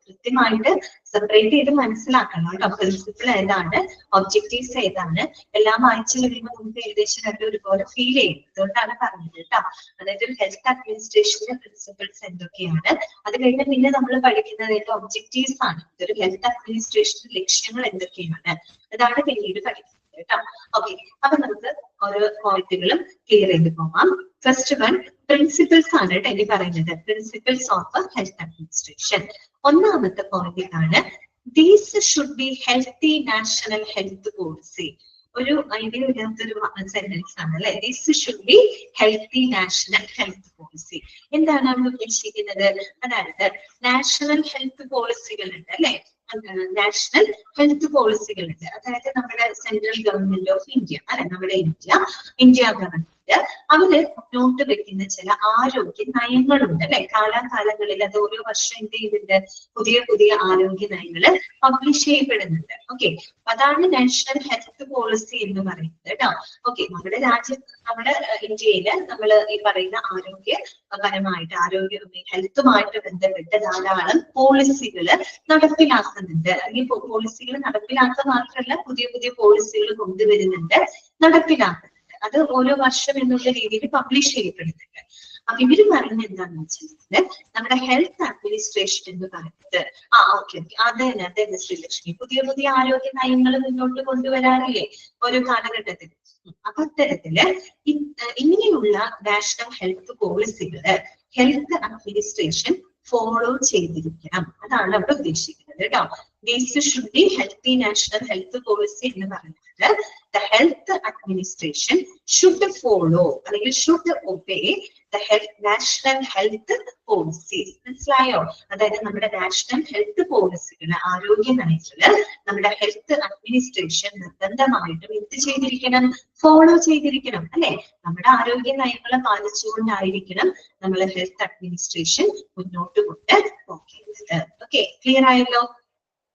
കൃത്യമായിട്ട് സെപ്പറേറ്റ് ചെയ്ത് മനസ്സിലാക്കണം കേട്ടോ. പ്രിൻസിപ്പിൾ ഏതാണ്, ഒബ്ജക്റ്റീവ്സ് ഏതാണ്, എല്ലാം വായിച്ചു കഴിയുമ്പോൾ നമുക്ക് ഏകദേശം രണ്ടും ഒരുപോലെ ഫീൽ ചെയ്യും. അതുകൊണ്ടാണ് പറഞ്ഞത് കേട്ടോ. അതായത് ഒരു ഹെൽത്ത് അഡ്മിനിസ്ട്രേഷന്റെ പ്രിൻസിപ്പിൾസ് എന്തൊക്കെയാണ്, അത് കഴിഞ്ഞാൽ പിന്നെ നമ്മൾ പഠിക്കുന്നത് ഒബ്ജക്റ്റീവ്സ് ആണ്. ഇതൊരു ഹെൽത്ത് അഡ്മിനിസ്ട്രേഷന്റെ ലക്ഷ്യങ്ങൾ എന്തൊക്കെയാണ്, അതാണ് പിന്നീട് പഠിക്കുന്നത്. കേട്ടോ. ഓക്കെ, അപ്പൊ നമുക്ക് ഓരോ പോയിന്റുകളും ക്ലിയർ ചെയ്ത് പോകാം. ഫസ്റ്റ് വൺ പ്രിൻസിപ്പിൾസ് ആണ് കേട്ടോ ഇനി പറയുന്നത്. Principles of health administration. ഒന്നാമത്തെ പോയിന്റ് ഇതാണ്, these should be healthy national health policy. ഒരു ഐഡിയ ഇല്ലാത്തൊരു സെന്റൻസ് ആണ് അല്ലെ. This should be healthy national health policy. എന്താണ് നമ്മൾ ഉദ്ദേശിക്കുന്നത്? അതായത് നാഷണൽ ഹെൽത്ത് പോളിസികൾ ഉണ്ട് അല്ലെ, നാഷണൽ ഹെൽത്ത് പോളിസികൾ ഉണ്ട്. അതായത് നമ്മുടെ സെൻട്രൽ ഗവൺമെന്റ് ഓഫ് ഇന്ത്യ അല്ലെ, നമ്മുടെ ഇന്ത്യ ഗവൺമെന്റ് അവര് മുന്നോട്ട് വെക്കുന്ന ചില ആരോഗ്യ നയങ്ങളുണ്ട് അല്ലെ. കാലാകാലങ്ങളിൽ അത് ഓരോ വർഷം എന്ത് ചെയ്യുന്നുണ്ട്, പുതിയ പുതിയ ആരോഗ്യ നയങ്ങള് പബ്ലിഷ് ചെയ്യപ്പെടുന്നുണ്ട്. ഓക്കെ, അതാണ് നാഷണൽ ഹെൽത്ത് പോളിസി എന്ന് പറയുന്നത് കേട്ടോ. ഓക്കെ, നമ്മുടെ രാജ്യം, നമ്മുടെ ഇന്ത്യയില് നമ്മൾ ഈ പറയുന്ന ആരോഗ്യപരമായിട്ട് ഹെൽത്തുമായിട്ട് ബന്ധപ്പെട്ട് ധാരാളം പോളിസികൾ നടപ്പിലാക്കുന്നുണ്ട്. ഈ പോളിസികൾ നടപ്പിലാക്കുക മാത്രമല്ല, പുതിയ പുതിയ പോളിസികൾ കൊണ്ടുവരുന്നുണ്ട്, നടപ്പിലാക്കുന്നുണ്ട്. അത് ഓരോ വർഷം എന്നുള്ള രീതിയിൽ പബ്ലിഷ് ചെയ്യപ്പെടുന്നുണ്ട്. അപ്പൊ ഇവര് പറയുന്നത് എന്താണെന്ന് വെച്ചാൽ നമ്മുടെ ഹെൽത്ത് അഡ്മിനിസ്ട്രേഷൻ എന്ന് പറയുന്നത് ഓക്കെ അതെ ശ്രീലക്ഷ്മി, പുതിയ പുതിയ ആരോഗ്യ നയങ്ങൾ മുന്നോട്ട് കൊണ്ടുവരാറില്ലേ ഓരോ കാലഘട്ടത്തിൽ. അപ്പൊ അത്തരത്തില് ഇങ്ങനെയുള്ള നാഷണൽ ഹെൽത്ത് പോളിസികള് ഹെൽത്ത് അഡ്മിനിസ്ട്രേഷൻ ഫോളോ ചെയ്തിരിക്കണം. അതാണ് അവിടെ ഉദ്ദേശിക്കുന്നത് കേട്ടോ. This should be healthy national health policy എന്ന് പറയുന്നത് the health administration should follow അല്ലെങ്കിൽ should obey the national health policies. മനസ്സിലായോ? അതായത് നമ്മുടെ നാഷണൽ ഹെൽത്ത് പോളിസികൾ, ആരോഗ്യ നയങ്ങള് നമ്മുടെ ഹെൽത്ത് അഡ്മിനിസ്ട്രേഷൻ നിർബന്ധമായിട്ടും എന്ത് ചെയ്തിരിക്കണം, ഫോളോ ചെയ്തിരിക്കണം അല്ലെ. നമ്മുടെ ആരോഗ്യ നയങ്ങളെ പാലിച്ചുകൊണ്ടായിരിക്കണം നമ്മൾ ഹെൽത്ത് അഡ്മിനിസ്ട്രേഷൻ മുന്നോട്ട് കൊണ്ട് പോകേണ്ടത്. ഓക്കെ, ക്ലിയർ ആയല്ലോ?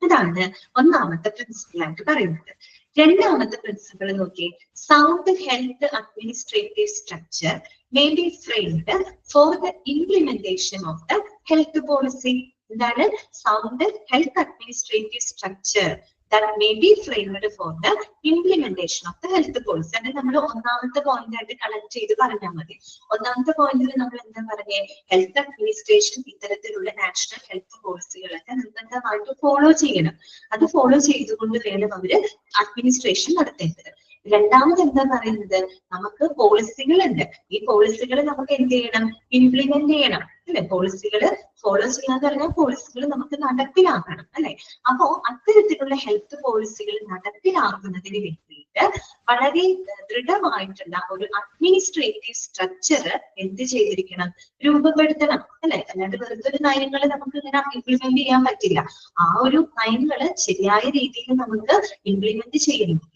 അതാണ് ഒന്നാമത്തെ പ്രിൻസിപ്പിൾ ആയിട്ട് പറയുന്നത്. രണ്ടാമത്തെ പ്രിൻസിപ്പിൾ നോക്കി, sound health administrative structure may be framed for the implementation of the health policy. എന്താണ് sound health administrative structure that may be framed for the implementation of the health policy. അത് നമ്മൾ ഒന്നാമത്തെ point ആയിട്ട് connect ചെയ്ത് പറഞ്ഞാൽ മതി. ഒന്നാമത്തെ പോയിന്റിൽ നമ്മൾ എന്താ പറഞ്ഞേ, ഹെൽത്ത് അഡ്മിനിസ്ട്രേഷൻ ഇത്തരത്തിലുള്ള നാഷണൽ ഹെൽത്ത് പോളിസികളൊക്കെ നിർബന്ധമായിട്ട് ഫോളോ ചെയ്യണം. അത് ഫോളോ ചെയ്തുകൊണ്ട് വേണം അവര് അഡ്മിനിസ്ട്രേഷൻ നടത്തേണ്ടത്. രണ്ടാമത് എന്താ പറയുന്നത്, നമുക്ക് പോളിസികളുണ്ട്. ഈ പോളിസികൾ നമുക്ക് എന്ത് ചെയ്യണം, ഇംപ്ലിമെന്റ് ചെയ്യണം അല്ലെ. പോളിസികൾ ഫോളോ ചെയ്യാന്ന് പറഞ്ഞാൽ പോളിസികൾ നമുക്ക് നടപ്പിലാക്കണം അല്ലെ. അപ്പോ അത്തരത്തിലുള്ള ഹെൽത്ത് പോളിസികൾ നടപ്പിലാക്കുന്നതിന് വേണ്ടിയിട്ട് വളരെ ദൃഢമായിട്ടുള്ള ഒരു അഡ്മിനിസ്ട്രേറ്റീവ് സ്ട്രക്ചർ എന്ത് ചെയ്തിരിക്കണം, രൂപപ്പെടുത്തണം അല്ലെ. അല്ലാണ്ട് വെറുതെ ഒരു നയങ്ങള് നമുക്ക് ഇങ്ങനെ ഇംപ്ലിമെന്റ് ചെയ്യാൻ പറ്റില്ല. ആ ഒരു നയങ്ങള് ശരിയായ രീതിയിൽ നമുക്ക് ഇംപ്ലിമെന്റ് ചെയ്യണമെങ്കിൽ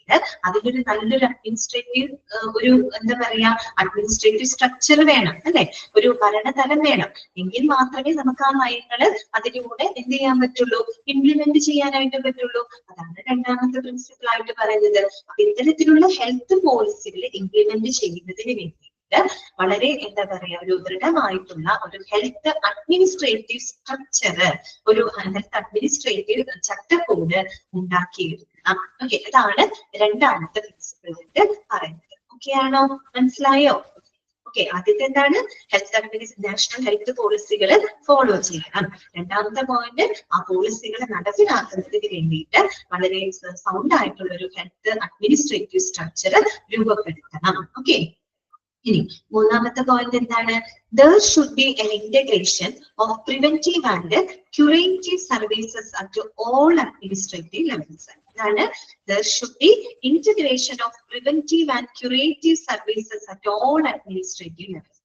അതിനൊരു നല്ലൊരു അഡ്മിനിസ്ട്രേറ്റീവ് ഒരു എന്താ പറയാ അഡ്മിനിസ്ട്രേറ്റീവ് സ്ട്രക്ചർ വേണം അല്ലെ, ഒരു ഭരണതലം വേണം. എങ്കിൽ മാത്രമേ നമുക്ക് ആ നയങ്ങള് അതിലൂടെ എന്ത് ചെയ്യാൻ പറ്റുള്ളൂ, ഇംപ്ലിമെന്റ് ചെയ്യാനായിട്ട് പറ്റുള്ളൂ. അതാണ് രണ്ടാമത്തെ പ്രിൻസിപ്പിൾ ആയിട്ട് പറയുന്നത്. അപ്പൊ ഇത്തരത്തിലുള്ള ഹെൽത്ത് പോളിസികൾ ഇംപ്ലിമെന്റ് ചെയ്യുന്നതിന് വേണ്ടിയിട്ട് വളരെ എന്താ പറയാ ഒരു ദൃഢമായിട്ടുള്ള ഒരു ഹെൽത്ത് അഡ്മിനിസ്ട്രേറ്റീവ് സ്ട്രക്ചർ, ഒരു ഹെൽത്ത് അഡ്മിനിസ്ട്രേറ്റീവ് ചട്ടക്കൂട് ഉണ്ടാക്കിയെടുക്കണം. ഓക്കെ, അതാണ് രണ്ടാമത്തെ പ്രിൻസിപ്പിൾ ആയിട്ട് പറയുന്നത്. ഓക്കെ ആണോ, മനസ്സിലായോ? ഓക്കെ, ആദ്യത്തെ എന്താണ്, ഹെൽത്ത് നാഷണൽ ഹെൽത്ത് പോളിസികൾ ഫോളോ ചെയ്യണം. രണ്ടാമത്തെ പോയിന്റ്, ആ പോളിസികൾ നടപ്പിലാക്കുന്നതിന് വേണ്ടിയിട്ട് വളരെ സൗണ്ട് ആയിട്ടുള്ള ഒരു ഹെൽത്ത് അഡ്മിനിസ്ട്രേറ്റീവ് സ്ട്രക്ചർ രൂപപ്പെടുത്തണം. ഓക്കെ, ഇനി മൂന്നാമത്തെ പോയിന്റ് എന്താണ്, there should be an integration of preventive and curative services at all administrative levels. അതാണ് there should be integration of preventive and curative services at all administrative levels.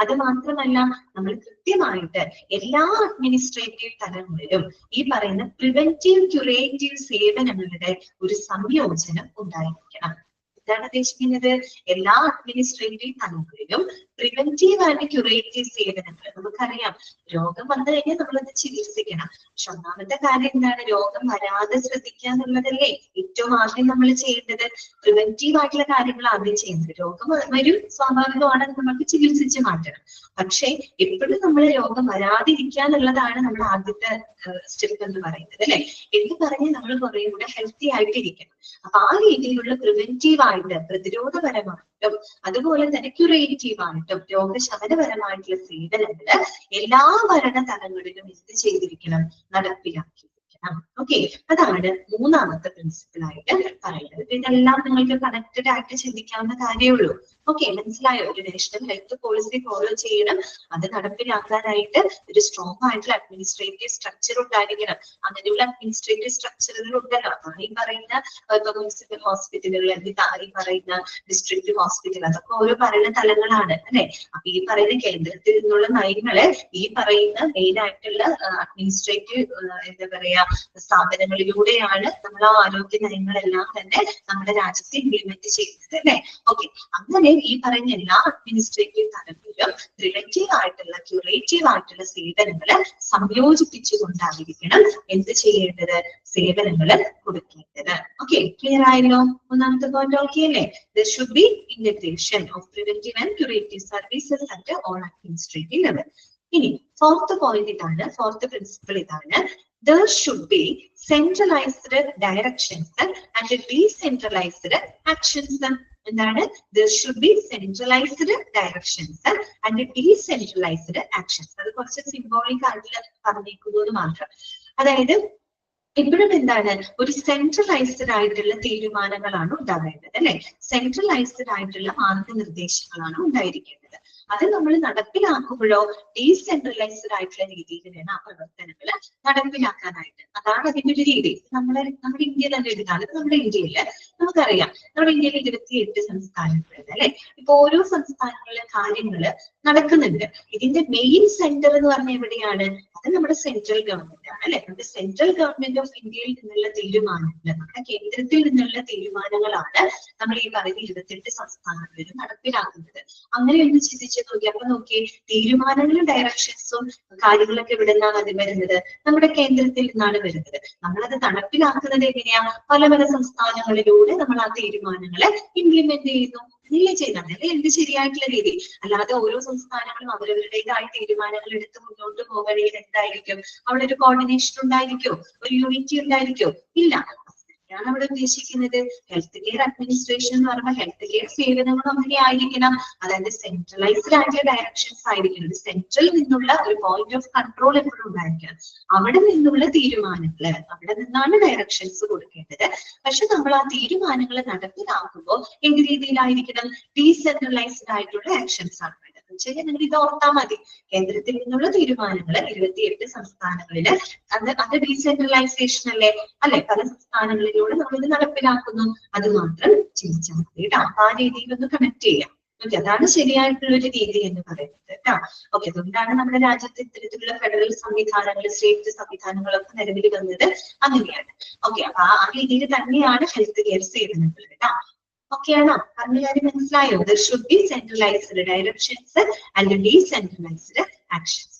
അത് മാത്രമല്ല, നമ്മൾ കൃത്യമായിട്ട് എല്ലാ administrative തലങ്ങളിലും ഈ പറയുന്ന പ്രിവെന്റീവ് ക്യൂറേറ്റീവ് സേവനങ്ങളുടെ ഒരു സംയോജനം ഉണ്ടായിരിക്കണം. എന്താണ് ഉദ്ദേശിക്കുന്നത്, എല്ലാ അഡ്മിനിസ്ട്രേറ്റീവ് തലങ്ങളിലും പ്രിവെന്റീവ് ആൻഡ് ക്യൂറേറ്റീവ് സേവനങ്ങൾ. നമുക്കറിയാം രോഗം വന്നു കഴിഞ്ഞാൽ നമ്മളത് ചികിത്സിക്കണം. പക്ഷെ ഒന്നാമത്തെ കാര്യം എന്താണ്, രോഗം വരാതെ ശ്രദ്ധിക്കുക എന്നുള്ളതല്ലേ ഏറ്റവും ആദ്യം നമ്മൾ ചെയ്യേണ്ടത്. പ്രിവെന്റീവ് ആയിട്ടുള്ള കാര്യങ്ങൾ ആദ്യം ചെയ്യുന്നത്. രോഗം വരും, സ്വാഭാവികമാണ്, നമുക്ക് ചികിത്സിച്ച് മാറ്റണം. പക്ഷെ എപ്പോഴും നമ്മൾ രോഗം വരാതിരിക്കുക എന്നുള്ളതാണ് നമ്മുടെ ആദ്യത്തെ സ്റ്റെപ്പ് എന്ന് പറയുന്നത് അല്ലെ. എന്ന് പറഞ്ഞ് നമ്മൾ കുറെ കൂടെ ഹെൽത്തി ആയിട്ടിരിക്കണം. അപ്പൊ ആ രീതിയിലുള്ള പ്രിവെന്റീവ് ആയിട്ട് പ്രതിരോധപരമായിട്ടും അതുപോലെ തന്നെ ക്യൂറേറ്റീവ് ആയിട്ടും രോഗശമനപരമായിട്ടുള്ള സേവനങ്ങള് എല്ലാ ഭരണതലങ്ങളിലും എന്ത് ചെയ്തിരിക്കണം, നടപ്പിലാക്കിയിരിക്കണം. ഉണ്ടായിരിക്കണം. ഓക്കെ, അതാണ് മൂന്നാമത്തെ പ്രിൻസിപ്പിൾ ആയിട്ട് പറയുന്നത്. ഇതെല്ലാം നിങ്ങൾക്ക് കണക്റ്റഡ് ആയിട്ട് ചിന്തിക്കാവുന്ന കാര്യമുള്ളൂ. ഓക്കെ, മനസ്സിലായോ? ഒരു നാഷണൽ ഹെൽത്ത് പോളിസി ഫോളോ ചെയ്യണം, അത് നടപ്പിലാക്കാനായിട്ട് ഒരു സ്ട്രോങ് ആയിട്ടുള്ള അഡ്മിനിസ്ട്രേറ്റീവ് സ്ട്രക്ചർ ഉണ്ടായിരിക്കണം. അങ്ങനെയുള്ള അഡ്മിനിസ്ട്രേറ്റീവ് സ്ട്രക്ചറുകൾ ഉണ്ടല്ലോ, അതാണ് ഈ പറയുന്ന മുനിസിപ്പൽ ഹോസ്പിറ്റലുകൾ, ഈ പറയുന്ന ഡിസ്ട്രിക്ട് ഹോസ്പിറ്റൽ, അതൊക്കെ ഓരോ പറയുന്ന തലങ്ങളാണ് അല്ലെ. അപ്പൊ ഈ പറയുന്ന കേന്ദ്രത്തിൽ നിന്നുള്ള നയങ്ങള് ഈ പറയുന്ന മെയിൻ ആയിട്ടുള്ള അഡ്മിനിസ്ട്രേറ്റീവ് എന്താ പറയാ സ്ഥാപനങ്ങളിലൂടെയാണ് നമ്മൾ ആ ആരോഗ്യ നയങ്ങളെല്ലാം തന്നെ നമ്മുടെ രാജ്യത്ത് ഇംപ്ലിമെന്റ് ചെയ്യുന്നത് അല്ലെ. ഓക്കെ, അങ്ങനെ ഈ പറയുന്ന എല്ലാ അഡ്മിനിസ്ട്രേറ്റീവ് തലങ്ങളിലും റിലേറ്റീവ് ആയിട്ടുള്ള ക്യൂറേറ്റീവ് ആയിട്ടുള്ള സേവനങ്ങള് സംയോജിപ്പിച്ചുകൊണ്ടായിരിക്കണം എന്ത് ചെയ്യേണ്ടത്, സേവനങ്ങള് കൊടുക്കേണ്ടത്. ഓക്കെ, ക്ലിയർ ആയല്ലോ? ഒന്നാമത്തെ പോയിന്റ് ഓക്കെ അല്ലേ? There should be integration of preventive and curative services at all administrative level. ഇനി ഫോർത്ത് പോയിന്റ് ഇതാണ്, ഫോർത്ത് പ്രിൻസിപ്പിൾ ഇതാണ്. There should be centralized directions and decentralized actions. എന്താണ്? There should be centralized directions and decentralized actions. അത് കുറച്ച് symbolic ആയിട്ട് പറഞ്ഞേക്കുന്നത് മാത്രം. അതായത് ഇപ്പോഴും എന്താണ്, ഒരു സെൻട്രലൈസ്ഡ് ആയിട്ടുള്ള തീരുമാനങ്ങളാണ് ഉണ്ടാവേണ്ടത് അല്ലെ. സെൻട്രലൈസ്ഡ് ആയിട്ടുള്ള മാർഗനിർദ്ദേശങ്ങളാണ് ഉണ്ടായിരിക്കേണ്ടത്. അത് നമ്മൾ നടപ്പിലാക്കുമ്പോഴോ ഡീസെൻട്രലൈസ്ഡ് ആയിട്ടുള്ള രീതിയിൽ വേണം ആ പ്രവർത്തനങ്ങൾ നടപ്പിലാക്കാനായിട്ട്. അതാണ് അതിന്റെ ഒരു രീതി. നമ്മുടെ ഇന്ത്യ തന്നെ എടുത്താൽ നമ്മുടെ ഇന്ത്യയില് നമുക്കറിയാം, നമ്മുടെ ഇന്ത്യയിൽ 28 സംസ്ഥാനങ്ങളുണ്ട് അല്ലെ. ഇപ്പൊ ഓരോ സംസ്ഥാനങ്ങളിലെ കാര്യങ്ങള് നടക്കുന്നുണ്ട്. ഇതിന്റെ മെയിൻ സെന്റർ എന്ന് പറഞ്ഞാൽ എവിടെയാണ്? അത് നമ്മുടെ സെൻട്രൽ ഗവൺമെന്റ് ആണ് അല്ലെ. നമ്മുടെ സെൻട്രൽ ഗവൺമെന്റ് ഓഫ് ഇന്ത്യയിൽ നിന്നുള്ള തീരുമാനങ്ങൾ, നമ്മുടെ കേന്ദ്രത്തിൽ നിന്നുള്ള തീരുമാനങ്ങളാണ് നമ്മൾ ഈ പറയുന്ന 28 സംസ്ഥാനങ്ങളിലും നടപ്പിലാക്കുന്നത്. അങ്ങനെ ഒന്ന് ചിന്തിച്ച് നോക്കി. അപ്പൊ നോക്കി, തീരുമാനങ്ങളും ഡയറക്ഷൻസും കാര്യങ്ങളൊക്കെ എവിടെ നിന്നാണ് അത് വരുന്നത്? നമ്മുടെ കേന്ദ്രത്തിൽ നിന്നാണ് വരുന്നത്. നമ്മളത് നടപ്പിലാക്കുന്നത് എങ്ങനെയാ? പല പല സംസ്ഥാനങ്ങളിലൂടെ നമ്മൾ ആ തീരുമാനങ്ങളെ ഇംപ്ലിമെന്റ് ചെയ്യുന്നു. ഇല്ലേ ചെയ്യുന്നത് അല്ലെ എന്ത് ശരിയായിട്ടുള്ള രീതി. അല്ലാതെ ഓരോ സംസ്ഥാനങ്ങളും അവരവരുടേതായ തീരുമാനങ്ങൾ എടുത്ത് മുന്നോട്ട് പോകണമെങ്കിൽ എന്തായിരിക്കും? അവിടെ ഒരു കോർഡിനേഷൻ ഉണ്ടായിരിക്കോ? ഒരു യൂണിറ്റി ഉണ്ടായിരിക്കോ? ഇല്ല. ാണ് അവിടെ ഉദ്ദേശിക്കുന്നത്. ഹെൽത്ത് കെയർ അഡ്മിനിസ്ട്രേഷൻ എന്ന് പറയുമ്പോൾ ഹെൽത്ത് കെയർ സേവനങ്ങളും അങ്ങനെ ആയിരിക്കണം. അതായത് സെൻട്രലൈസ്ഡ് ആയിട്ടുള്ള ഡയറക്ഷൻസ് ആയിരിക്കണം. സെൻട്രൽ നിന്നുള്ള ഒരു പോയിന്റ് ഓഫ് കൺട്രോൾ എപ്പോഴും ഉണ്ടായിരിക്കണം. അവിടെ നിന്നുള്ള തീരുമാനങ്ങള്, അവിടെ നിന്നാണ് ഡയറക്ഷൻസ് കൊടുക്കേണ്ടത്. പക്ഷെ നമ്മൾ ആ തീരുമാനങ്ങൾ നടപ്പിലാക്കുമ്പോൾ ഏത് രീതിയിലായിരിക്കണം? ഡീസെൻട്രലൈസ്ഡ് ആയിട്ടുള്ള ആക്ഷൻസ് ആണ്. നിങ്ങൾ ഇത് ഓർത്താൽ മതി. കേന്ദ്രത്തിൽ നിന്നുള്ള തീരുമാനങ്ങൾ 28 സംസ്ഥാനങ്ങളില് അത് ഡീസെൻട്രലൈസേഷൻ അല്ലെ. പല സംസ്ഥാനങ്ങളിലൂടെ നമ്മൾ ഇത് നടപ്പിലാക്കുന്നു. അത് മാത്രം ചിന്തിച്ചാൽ മതി കേട്ടോ. ആ രീതിയിലൊന്ന് കണക്ട് ചെയ്യാം. ഓക്കെ, അതാണ് ശരിയായിട്ടുള്ള ഒരു രീതി എന്ന് പറയുന്നത് കേട്ടോ. ഓക്കെ, അതുകൊണ്ടാണ് നമ്മുടെ രാജ്യത്ത് ഇത്തരത്തിലുള്ള ഫെഡറൽ സംവിധാനങ്ങൾ, സ്റ്റേറ്റ് സംവിധാനങ്ങളൊക്കെ നിലവിൽ വന്നത് അങ്ങനെയാണ്. ഓക്കെ, അപ്പൊ ആ രീതിയിൽ തന്നെയാണ് ഹെൽത്ത് കെയർ സേവനങ്ങൾ കേട്ടോ. ഓക്കെയാണോ? പറഞ്ഞ കാര്യം മനസ്സിലായോ? There should be centralized directions and decentralized actions.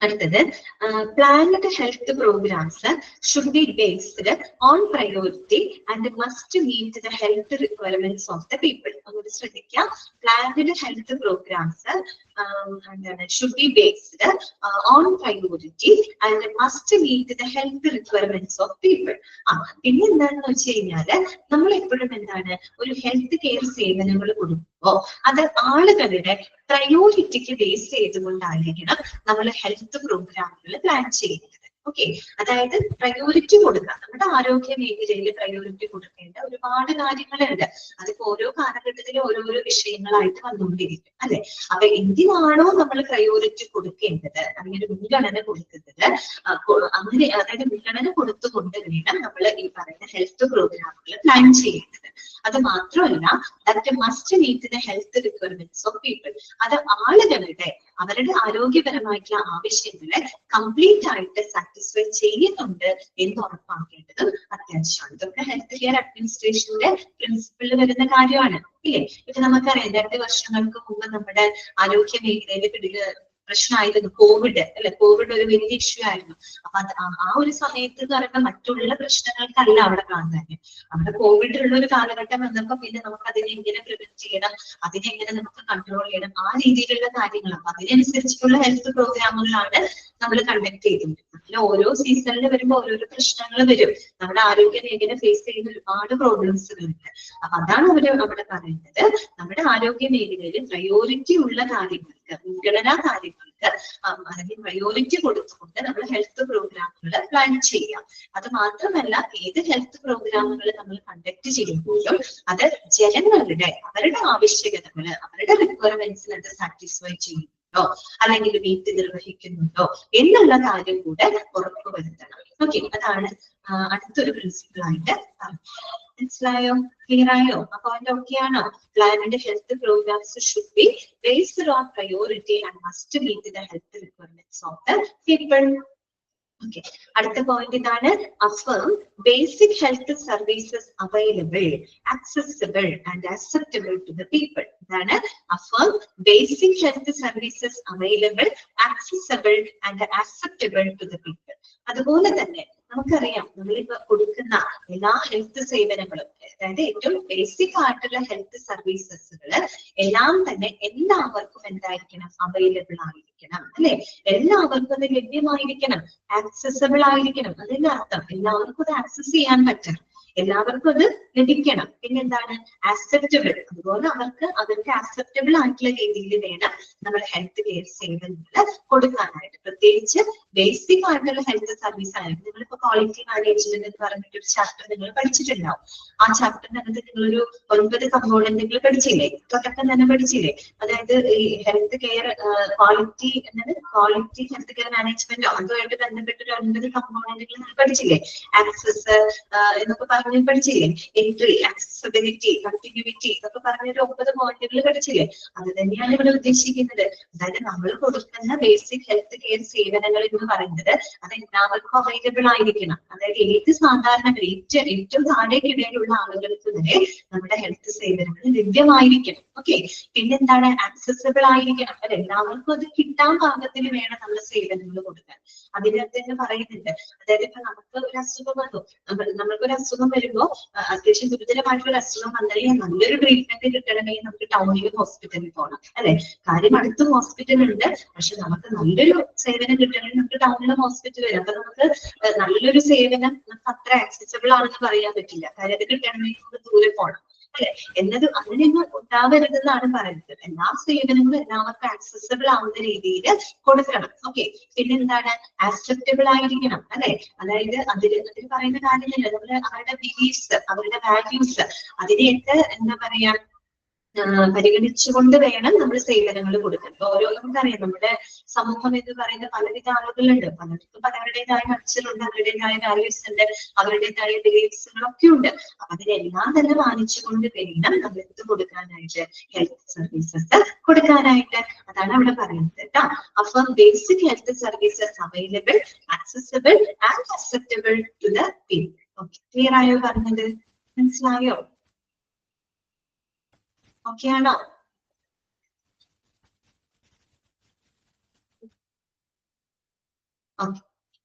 അടുത്തത്, planned health programmes should be based on priority and must meet the health requirements of the people. അതുകൊണ്ട് ശ്രദ്ധിക്കുക, പ്ലാൻഡ് ഹെൽത്ത് പ്രോഗ്രാംസ് എന്താണ്? Should be based on priority and must meet the health requirements of people. പിന്നെ എന്താണെന്ന് വെച്ച് കഴിഞ്ഞാല് നമ്മൾ എപ്പോഴും എന്താണ്, ഒരു ഹെൽത്ത് കെയർ സേവനങ്ങൾ കൊടുക്കുമ്പോ അത് ആളുകളുടെ പ്രയോറിറ്റിക്ക് ബേസ് ചെയ്തുകൊണ്ടായിരിക്കണം നമ്മൾ ഹെൽത്ത് പ്രോഗ്രാമുകൾ പ്ലാൻ ചെയ്യുന്നത്. ഓക്കെ, അതായത് പ്രയോറിറ്റി കൊടുക്കുക. നമ്മുടെ ആരോഗ്യ മേഖലയിൽ പ്രയോറിറ്റി കൊടുക്കേണ്ട ഒരുപാട് കാര്യങ്ങളുണ്ട്. അതിപ്പോ ഓരോ കാലഘട്ടത്തിലും ഓരോരോ വിഷയങ്ങളായിട്ട് വന്നുകൊണ്ടിരിക്കും അല്ലെ. അപ്പൊ എന്തിനാണോ നമ്മൾ പ്രയോറിറ്റി കൊടുക്കേണ്ടത്, അങ്ങനെ മുൻഗണന കൊടുക്കുന്നത്, അങ്ങനെ അതായത് മുൻഗണന കൊടുത്തുകൊണ്ട് വേണം നമ്മൾ ഈ പറയുന്ന ഹെൽത്ത് പ്രോഗ്രാമുകൾ പ്ലാൻ ചെയ്യുന്നത്. അത് മാത്രമല്ല, that must meet the health requirements of people. അത് ആളുകളുടെ അവരുടെ ആരോഗ്യപരമായിട്ടുള്ള ആവശ്യങ്ങളെ കംപ്ലീറ്റ് ആയിട്ട് സാറ്റിസ്ഫൈ ചെയ്യുന്നുണ്ട് എന്ന് ഉറപ്പാക്കേണ്ടത് അത്യാവശ്യമാണ്. ഇതൊക്കെ ഹെൽത്ത് കെയർ അഡ്മിനിസ്ട്രേഷന്റെ പ്രിൻസിപ്പിളിൽ വരുന്ന കാര്യമാണ് ഇല്ലേ. ഇപ്പൊ നമുക്കറിയാം, 2 വർഷങ്ങൾക്ക് മുമ്പ് നമ്മുടെ ആരോഗ്യ മേഖലയിൽ പ്രശ്നമായിരുന്നു കോവിഡ് അല്ലെ. കോവിഡ് ഒരു വലിയ ഇഷ്യൂ ആയിരുന്നു. അപ്പൊ ആ ഒരു സമയത്ത് എന്ന് പറയുമ്പോൾ മറ്റുള്ള പ്രശ്നങ്ങൾക്കല്ല അവിടെ കാണുന്നത്. അവിടെ കോവിഡ് ഉള്ള ഒരു കാലഘട്ടം വന്നപ്പോ പിന്നെ നമുക്ക് അതിനെ എങ്ങനെ പ്രിവെന്റ് ചെയ്യണം, അതിനെ എങ്ങനെ നമുക്ക് കൺട്രോൾ ചെയ്യണം, ആ രീതിയിലുള്ള കാര്യങ്ങൾ. അപ്പൊ അതിനനുസരിച്ചുള്ള ഹെൽത്ത് പ്രോഗ്രാമുകളാണ് നമ്മൾ കണ്ടക്ട് ചെയ്തിട്ടുണ്ട്. അങ്ങനെ ഓരോ സീസണിൽ വരുമ്പോൾ ഓരോരോ പ്രശ്നങ്ങൾ വരും. നമ്മുടെ ആരോഗ്യ മേഖല ഫേസ് ചെയ്യുന്ന ഒരുപാട് പ്രോബ്ലംസുകളുണ്ട്. അപ്പൊ അതാണ് അവിടെ പറയുന്നത്, നമ്മുടെ ആരോഗ്യ മേഖലയിൽ പ്രയോറിറ്റി ഉള്ള കാര്യങ്ങൾക്ക്, മുൻഗണനാ കാര്യങ്ങൾക്ക് ആളുകൾക്ക് അതിന് പ്രയോറിറ്റി കൊടുത്തുകൊണ്ട് നമ്മൾ ഹെൽത്ത് പ്രോഗ്രാമുകൾ പ്ലാൻ ചെയ്യാം. അത് മാത്രമല്ല, ഏത് ഹെൽത്ത് പ്രോഗ്രാമുകൾ നമ്മൾ കണ്ടക്ട് ചെയ്യുമ്പോഴും അത് ജനങ്ങളുടെ അവരുടെ ആവശ്യകതകൾ, അവരുടെ റിക്വയർമെന്റ്സിന് അത് സാറ്റിസ്ഫൈ ചെയ്യുന്നുണ്ടോ അല്ലെങ്കിൽ വീട്ടിൽ നിർവഹിക്കുന്നുണ്ടോ എന്നുള്ള കാര്യം കൂടെ ഉറപ്പുവരുത്തണം. ഓക്കെ, അതാണ് അടുത്തൊരു പ്രിൻസിപ്പിൾ ആയിട്ട് മനസ്സിലായോ? ക്ലിയർ ആയോ? അപ്പൊ അതിന്റെ ഓക്കെയാണോ? പ്ലാനിന്റെ health programmes should be based on priority and must meet the health requirements of the people. Okay, അടുത്ത പോയിന്റ് ഇതാണ്. Affirm basic health services available, accessible and acceptable to the people. ഇതാണ് affirm basic health services available, accessible and acceptable to the people. അതുപോലെ തന്നെ നമുക്കറിയാം, നമ്മളിപ്പോ കൊടുക്കുന്ന എല്ലാ health സേവനങ്ങളും, അതായത് ഏറ്റവും ബേസിക് ആയിട്ടുള്ള ഹെൽത്ത് സർവീസസുകൾ എല്ലാം തന്നെ എല്ലാവർക്കും എന്തായിരിക്കണം? അവൈലബിൾ ആയിരിക്കണം, അല്ലെ? എല്ലാവർക്കും അത് ലഭ്യമായിരിക്കണം, ആക്സസിബിൾ ആയിരിക്കണം. അതിന്റെ അർത്ഥം എല്ലാവർക്കും അത് ആക്സസ് ചെയ്യാൻ പറ്റണം, എല്ലാവർക്കും അത് ലഭിക്കണം. പിന്നെന്താണ്? ആക്സെപ്റ്റബിൾ. അതുപോലെ അവർക്ക് ആക്സെപ്റ്റബിൾ ആയിട്ടുള്ള രീതിയിൽ വേണം നമ്മൾ ഹെൽത്ത് കെയർ സേവനങ്ങൾ കൊടുക്കാനായിട്ട്. പ്രത്യേകിച്ച് ബേസിക് ആയിട്ടുള്ള ഹെൽത്ത് സർവീസ് ആയിട്ട് നിങ്ങളിപ്പോ ക്വാളിറ്റി മാനേജ്മെന്റ് എന്ന് പറഞ്ഞിട്ട് ഒരു ചാപ്റ്റർ നിങ്ങൾ പഠിച്ചിട്ടുണ്ടാവും. ആ ചാപ്റ്ററിനകത്ത് നിങ്ങളൊരു 9 കമ്പോണന്റുകൾ പഠിച്ചില്ലേ? തുടക്കം തന്നെ പഠിച്ചില്ലേ? അതായത് ഈ health care quality health care മാനേജ്മെന്റോ അതുമായിട്ട് ബന്ധപ്പെട്ട ഒരു 9 കമ്പോണന്റുകൾ നിങ്ങൾ പഠിച്ചില്ലേ? ആക്സസ് എന്നൊക്കെ പറഞ്ഞ് പഠിച്ചില്ലേ? എൻട്രി, ആക്സസിബിലിറ്റി, കണ്ടിന്യൂവിറ്റി എന്നൊക്കെ പറഞ്ഞൊരു 9 പോയിന്റുകൾ പഠിച്ചില്ലേ? അത് തന്നെയാണ് ഇവിടെ ഉദ്ദേശിക്കുന്നത്. അതായത് നമ്മൾ കൊടുക്കുന്ന ബേസിക് ഹെൽത്ത് കെയർ സേവനങ്ങൾ എന്ന് പറയുന്നത് അത് എല്ലാവർക്കും അവൈലബിൾ ആയിരിക്കണം. അതായത് ഏത് സാധാരണ ഏറ്റവും താഴേക്കിടയിലുള്ള ആളുകൾക്ക് വരെ നമ്മുടെ ഹെൽത്ത് സേവനങ്ങൾ ലഭ്യമായിരിക്കണം. ഓക്കെ, പിന്നെന്താണ്? ആക്സസിബിൾ ആയിരിക്കണം. അത് എല്ലാവർക്കും അത് കിട്ടാൻ പാകത്തിൽ വേണം നമ്മൾ സേവനങ്ങൾ കൊടുക്കാൻ. അതിനകത്ത് തന്നെ പറയുന്നുണ്ട്, അതായത് ഇപ്പൊ നമുക്ക് ഒരു അസുഖം വന്നു, നമ്മൾക്കൊരു അസുഖം വരുമ്പോ അത്യാവശ്യം ഗുരുതരമായിട്ടുള്ള അസുഖം വന്നാലും നല്ലൊരു ട്രീറ്റ്മെന്റ് കിട്ടണമെങ്കിൽ നമുക്ക് ടൗണിൽ ഹോസ്പിറ്റലിൽ പോകണം, അല്ലെ? കാര്യം അടുത്തും ഹോസ്പിറ്റൽ ഉണ്ട്, പക്ഷെ നമുക്ക് നല്ലൊരു സേവനം കിട്ടണമെങ്കിൽ നമുക്ക് ടൗണിലെ ഹോസ്പിറ്റൽ വരും. അപ്പൊ നമുക്ക് നല്ലൊരു സേവനം നമുക്ക് അത്ര ആക്സസിബിൾ ആണെന്ന് പറയാൻ പറ്റില്ല. കാര്യം അത് കിട്ടണമെങ്കിൽ നമുക്ക് ദൂരെ പോകണം, അല്ലെ? എന്നത് അങ്ങനെയൊന്നും ഉണ്ടാവരുതെന്നാണ് പറയുന്നത്. എല്ലാ സേവനങ്ങളും എല്ലാവർക്കും ആക്സസിബിൾ ആവുന്ന രീതിയിൽ കൊടുക്കണം. ഓക്കെ, പിന്നെന്താണ്? ആക്സെപ്റ്റബിൾ ആയിരിക്കണം, അല്ലെ? അതായത് അതിൽ പറയുന്ന കാര്യമില്ല, നമ്മള് അവരുടെ ബിലീഫ്സ്, അവരുടെ വാല്യൂസ് അതിനെയൊക്കെ എന്താ പറയാ പരിഗണിച്ചുകൊണ്ട് വേണം നമ്മൾ സേവനങ്ങൾ കൊടുക്കാൻ. ഓരോ നമുക്കറിയാം, നമ്മുടെ സമൂഹം എന്ന് പറയുന്ന പലവിധ ആളുകളുണ്ട്, പലർക്കും അവരുടേതായ കൾച്ചറുണ്ട്, അവരുടേതായ വാല്യൂസ് ഉണ്ട്, അവരുടേതായ ബിലീഫ്സുകളൊക്കെ ഉണ്ട്. അപ്പൊ അതിനെല്ലാം തന്നെ മാനിച്ചുകൊണ്ട് വേണം നമ്മൾ എന്ത് കൊടുക്കാനായിട്ട്? ഹെൽത്ത് സർവീസസ് കൊടുക്കാനായിട്ട്. അതാണ് അവിടെ പറയുന്നത് കേട്ടോ. അപ്പം basic health services available, accessible and acceptable to the people. Okay, clear ആയോ പറഞ്ഞത്? മനസ്സിലായോ? ഓക്കെ ആണോ?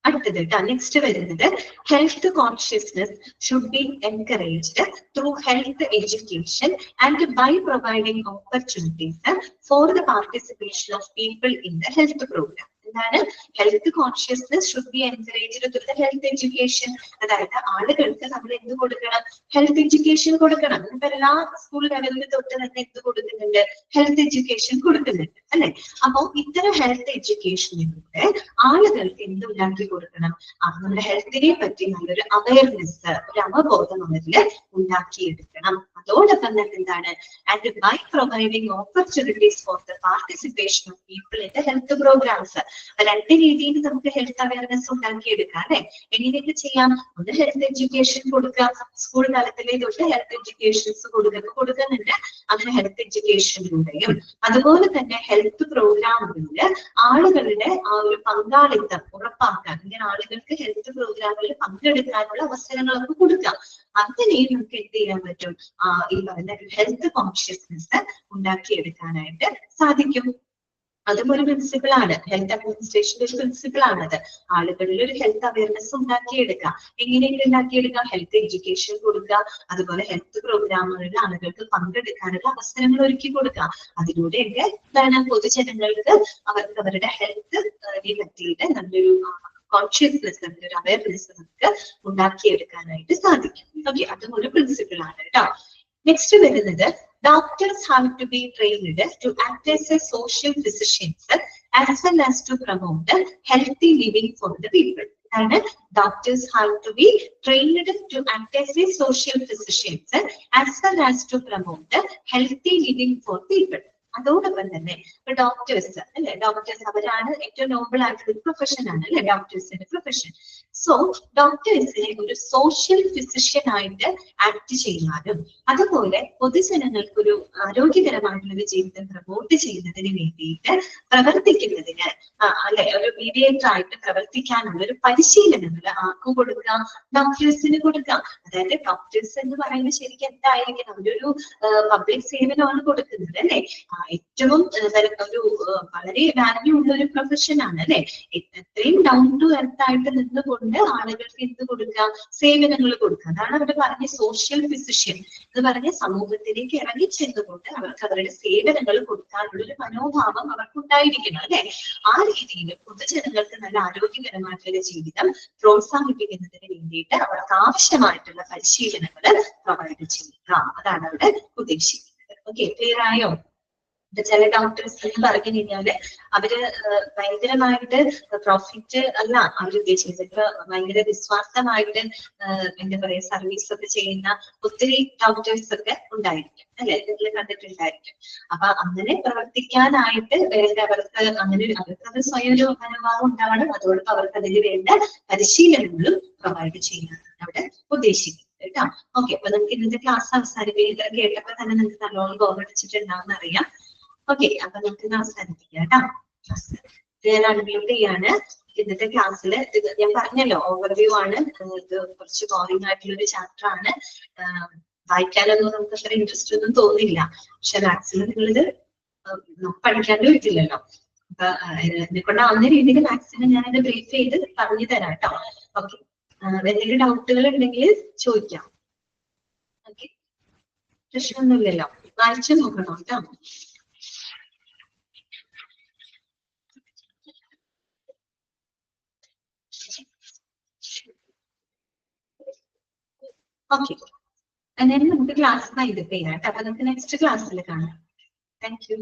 അടുത്തത് കേട്ടോ, നെക്സ്റ്റ് വരുന്നത് health consciousness should be encouraged through health education and by providing opportunities for the participation of people in the health program. എന്താണ്? Health consciousness should be encouraged through the health education. അതായത് ആളുകൾക്ക് നമ്മൾ എന്ത് കൊടുക്കണം? Health education കൊടുക്കണം. ഇപ്പൊ എല്ലാ school ലെവലിൽ തൊട്ട് തന്നെ എന്ത് കൊടുക്കുന്നുണ്ട്? ഹെൽത്ത് എഡ്യൂക്കേഷൻ കൊടുക്കുന്നുണ്ട്, അല്ലെ? അപ്പൊ ഇത്തരം ഹെൽത്ത് എഡ്യൂക്കേഷനിലൂടെ ആളുകൾക്ക് എന്തുണ്ടാക്കി കൊടുക്കണം? നമ്മുടെ ഹെൽത്തിനെ പറ്റി നല്ലൊരു അവയർനെസ്, ഒരു അവബോധം അവരിൽ ഉണ്ടാക്കിയെടുക്കണം. അതോടൊപ്പം തന്നെ എന്താണ്? And by providing opportunities for the participation of people in the health programmes. രണ്ട് രീതിയിൽ നമുക്ക് ഹെൽത്ത് അവയർനെസ് ഉണ്ടാക്കിയെടുക്കാം, അല്ലെ? എങ്ങനെയൊക്കെ ചെയ്യാം? ഒന്ന് ഹെൽത്ത് എഡ്യൂക്കേഷൻ കൊടുക്കാം, സ്കൂൾ തലത്തിലെ തൊട്ട് ഹെൽത്ത് എഡ്യൂക്കേഷൻസ് കൊടുക്കുന്നുണ്ട്. അങ്ങനെ ഹെൽത്ത് എഡ്യൂക്കേഷനിലൂടെയും അതുപോലെ തന്നെ ഹെൽത്ത് പ്രോഗ്രാമുകളിൽ ആളുകളുടെ ആ ഒരു പങ്കാളിത്തം ഉറപ്പാക്കാൻ, ഇങ്ങനെ ആളുകൾക്ക് ഹെൽത്ത് പ്രോഗ്രാമുകളിൽ പങ്കെടുക്കാനുള്ള അവസരങ്ങളൊക്കെ കൊടുക്കാം. അങ്ങനെയും നമുക്ക് എന്ത് ചെയ്യാൻ പറ്റും? ഈ പറയുന്ന ഹെൽത്ത് കോൺഷ്യസ്നെസ് ഉണ്ടാക്കിയെടുക്കാനായിട്ട് സാധിക്കും. അതും ഒരു പ്രിൻസിപ്പിൾ ആണ്, ഹെൽത്ത് അഡ്മിനിസ്ട്രേഷന്റെ ഒരു പ്രിൻസിപ്പിൾ ആണത്. ആളുകളിൽ ഒരു ഹെൽത്ത് അവയർനെസ് ഉണ്ടാക്കിയെടുക്കാം. എങ്ങനെയൊക്കെ ഉണ്ടാക്കിയെടുക്കാം? ഹെൽത്ത് എഡ്യൂക്കേഷൻ കൊടുക്കുക, അതുപോലെ ഹെൽത്ത് പ്രോഗ്രാമുകളിൽ ആളുകൾക്ക് പങ്കെടുക്കാനുള്ള അവസരങ്ങൾ ഒരുക്കി കൊടുക്കുക. അതിലൂടെയൊക്കെ എന്താണ്? പൊതുജനങ്ങൾക്ക് അവർക്ക് അവരുടെ ഹെൽത്ത് പറ്റിയിട്ട് നല്ലൊരു കോൺഷ്യസ്നെസ്, നല്ലൊരു അവയർനെസ് നമുക്ക് ഉണ്ടാക്കിയെടുക്കാനായിട്ട് സാധിക്കും. ഓക്കെ, അതും ഒരു പ്രിൻസിപ്പിൾ ആണ് കേട്ടോ. നെക്സ്റ്റ് വരുന്നത് doctors have to be trained to act as a social physicians as well as to promote healthy living for the people. And doctors have to be trained to act as a social physicians as well as to promote healthy living for people. അതോടൊപ്പം തന്നെ ഇപ്പൊ doctors അല്ലെ, doctors അവരാണ് ഏറ്റവും നോബിൾ ആയിട്ടുള്ള profession ആണ് അല്ലെ ഡോക്ടേഴ്സിന്റെ profession. So ഡോക്ടേഴ്സിനെ ഒരു സോഷ്യൽ ഫിസിഷ്യൻ ആയിട്ട് ആക്ട് ചെയ്യാനും അതുപോലെ പൊതുജനങ്ങൾക്ക് ഒരു ആരോഗ്യകരമായിട്ടുള്ള ഒരു ജീവിതം പ്രൊമോട്ട് ചെയ്യുന്നതിന് വേണ്ടിയിട്ട് പ്രവർത്തിക്കുന്നതിന് അല്ലെ ഒരു മീഡിയേറ്റർ ആയിട്ട് പ്രവർത്തിക്കാനുള്ള ഒരു പരിശീലനങ്ങൾ ആർക്കും കൊടുക്കുക, ഡോക്ടേഴ്സിന് കൊടുക്കുക. അതായത് ഡോക്ടേഴ്സ് എന്ന് പറയുന്നത് ശരിക്കും എന്തായിരിക്കണം, ഒരു പബ്ലിക് സേവനമാണ് കൊടുക്കുന്നത് അല്ലെ. ഏറ്റവും ഒരു വളരെ വാല്യൂ ഉള്ള ഒരു പ്രൊഫഷൻ ആണ് അല്ലെ. എത്രയും ഡൗൺ ടു എർത്ത് ആയിട്ട് നിന്നുകൊണ്ട് ആളുകൾക്ക് എന്ത് കൊടുക്കുക, സേവനങ്ങൾ കൊടുക്കുക. അതാണ് അവർ പറഞ്ഞ സോഷ്യൽ ഫിസിഷ്യൻ എന്ന് പറഞ്ഞ സമൂഹത്തിലേക്ക് ഇറങ്ങി ചെന്നുകൊണ്ട് അവർക്ക് അവരുടെ സേവനങ്ങൾ കൊടുക്കാനുള്ള ഒരു മനോഭാവം അവർക്കുണ്ടായിരിക്കണം അല്ലെ. ആ രീതിയിൽ പൊതുജനങ്ങൾക്ക് നല്ല ആരോഗ്യകരമായിട്ടുള്ള ജീവിതം പ്രോത്സാഹിപ്പിക്കുന്നതിന് വേണ്ടിയിട്ട് അവർക്ക് ആവശ്യമായിട്ടുള്ള പരിശീലനങ്ങൾ പ്രൊവൈഡ് ചെയ്യുക. അതാണ് അവിടെ ഉദ്ദേശിക്കുന്നത്. ഓക്കെ, ക്ലിയർ ആയോ? ചില ഡോക്ടേഴ്സ് എന്ന് പറഞ്ഞു കഴിഞ്ഞാല് അവര് ഭയങ്കരമായിട്ട് പ്രോഫിറ്റ് അല്ല അവർ ഉദ്ദേശിച്ചത്. ഇപ്പൊ ഭയങ്കര നിസ്വാർത്ഥമായിട്ട് എന്താ പറയാ സർവീസ് ഒക്കെ ചെയ്യുന്ന ഒത്തിരി ഡോക്ടേഴ്സ് ഒക്കെ ഉണ്ടായിരിക്കും അല്ലെ, നിങ്ങൾ കണ്ടിട്ടുണ്ടായിരിക്കും. അപ്പൊ അങ്ങനെ പ്രവർത്തിക്കാനായിട്ട് വേണ്ട അവർക്ക് അങ്ങനെ അവർക്ക് സ്വയം ഒരു മനോഭാവം ഉണ്ടാവണം. അതോടൊപ്പം അവർക്ക് അതിന് വേണ്ട പരിശീലനങ്ങളും പ്രൊവൈഡ് ചെയ്യാനാണ് അവിടെ ഉദ്ദേശിക്കുന്നത് കേട്ടോ. ഓക്കെ, അപ്പൊ നമുക്ക് ഇന്നത്തെ ക്ലാസ് അവസാനിപ്പിക്കുക. കേട്ടപ്പോ തന്നെ നിങ്ങൾക്ക് നല്ലോണം ഗോവടിച്ചിട്ടുണ്ടാവുന്ന അറിയാം. ഓക്കെ, അപ്പൊ നമുക്ക് അവസാനിപ്പിക്കാം കേട്ടോ. ഞാൻ അൺമ്യൂട്ട് ചെയ്യാണ്. ഇന്നത്തെ ക്ലാസ്സിൽ ഞാൻ പറഞ്ഞല്ലോ ഓവർവ്യൂ ആണ്. ഇത് കുറച്ച് ബോറിംഗ് ആയിട്ടുള്ള ഒരു ചാപ്റ്റർ ആണ്. വായിക്കാനൊന്നും നമുക്ക് അത്ര ഇൻട്രസ്റ്റ് ഒന്നും തോന്നില്ല. പക്ഷെ മാത്സിൽ നിങ്ങളിത് പഠിക്കാനും പറ്റില്ലല്ലോ. അപ്പൊ എന്നെ കൊണ്ടാവുന്ന രീതിയിൽ മാത്സിന് ഞാനിത് ബ്രീഫ് ചെയ്ത് പറഞ്ഞു തരാം കേട്ടോ. ഓക്കെ, എന്തെങ്കിലും ഡൗട്ടുകൾ ഉണ്ടെങ്കിൽ ചോദിക്കാം. ഓക്കെ, പ്രശ്നമൊന്നുമില്ലല്ലോ. വായിച്ചു നോക്കണം കേട്ടോ. ഓക്കെ, എന്നാലും നമുക്ക് ക്ലാസ് വൈൻഡപ്പ് ചെയ്യാം കേട്ടോ. അപ്പൊ നമുക്ക് നെക്സ്റ്റ് ക്ലാസ്സിൽ കാണാം. Thank you.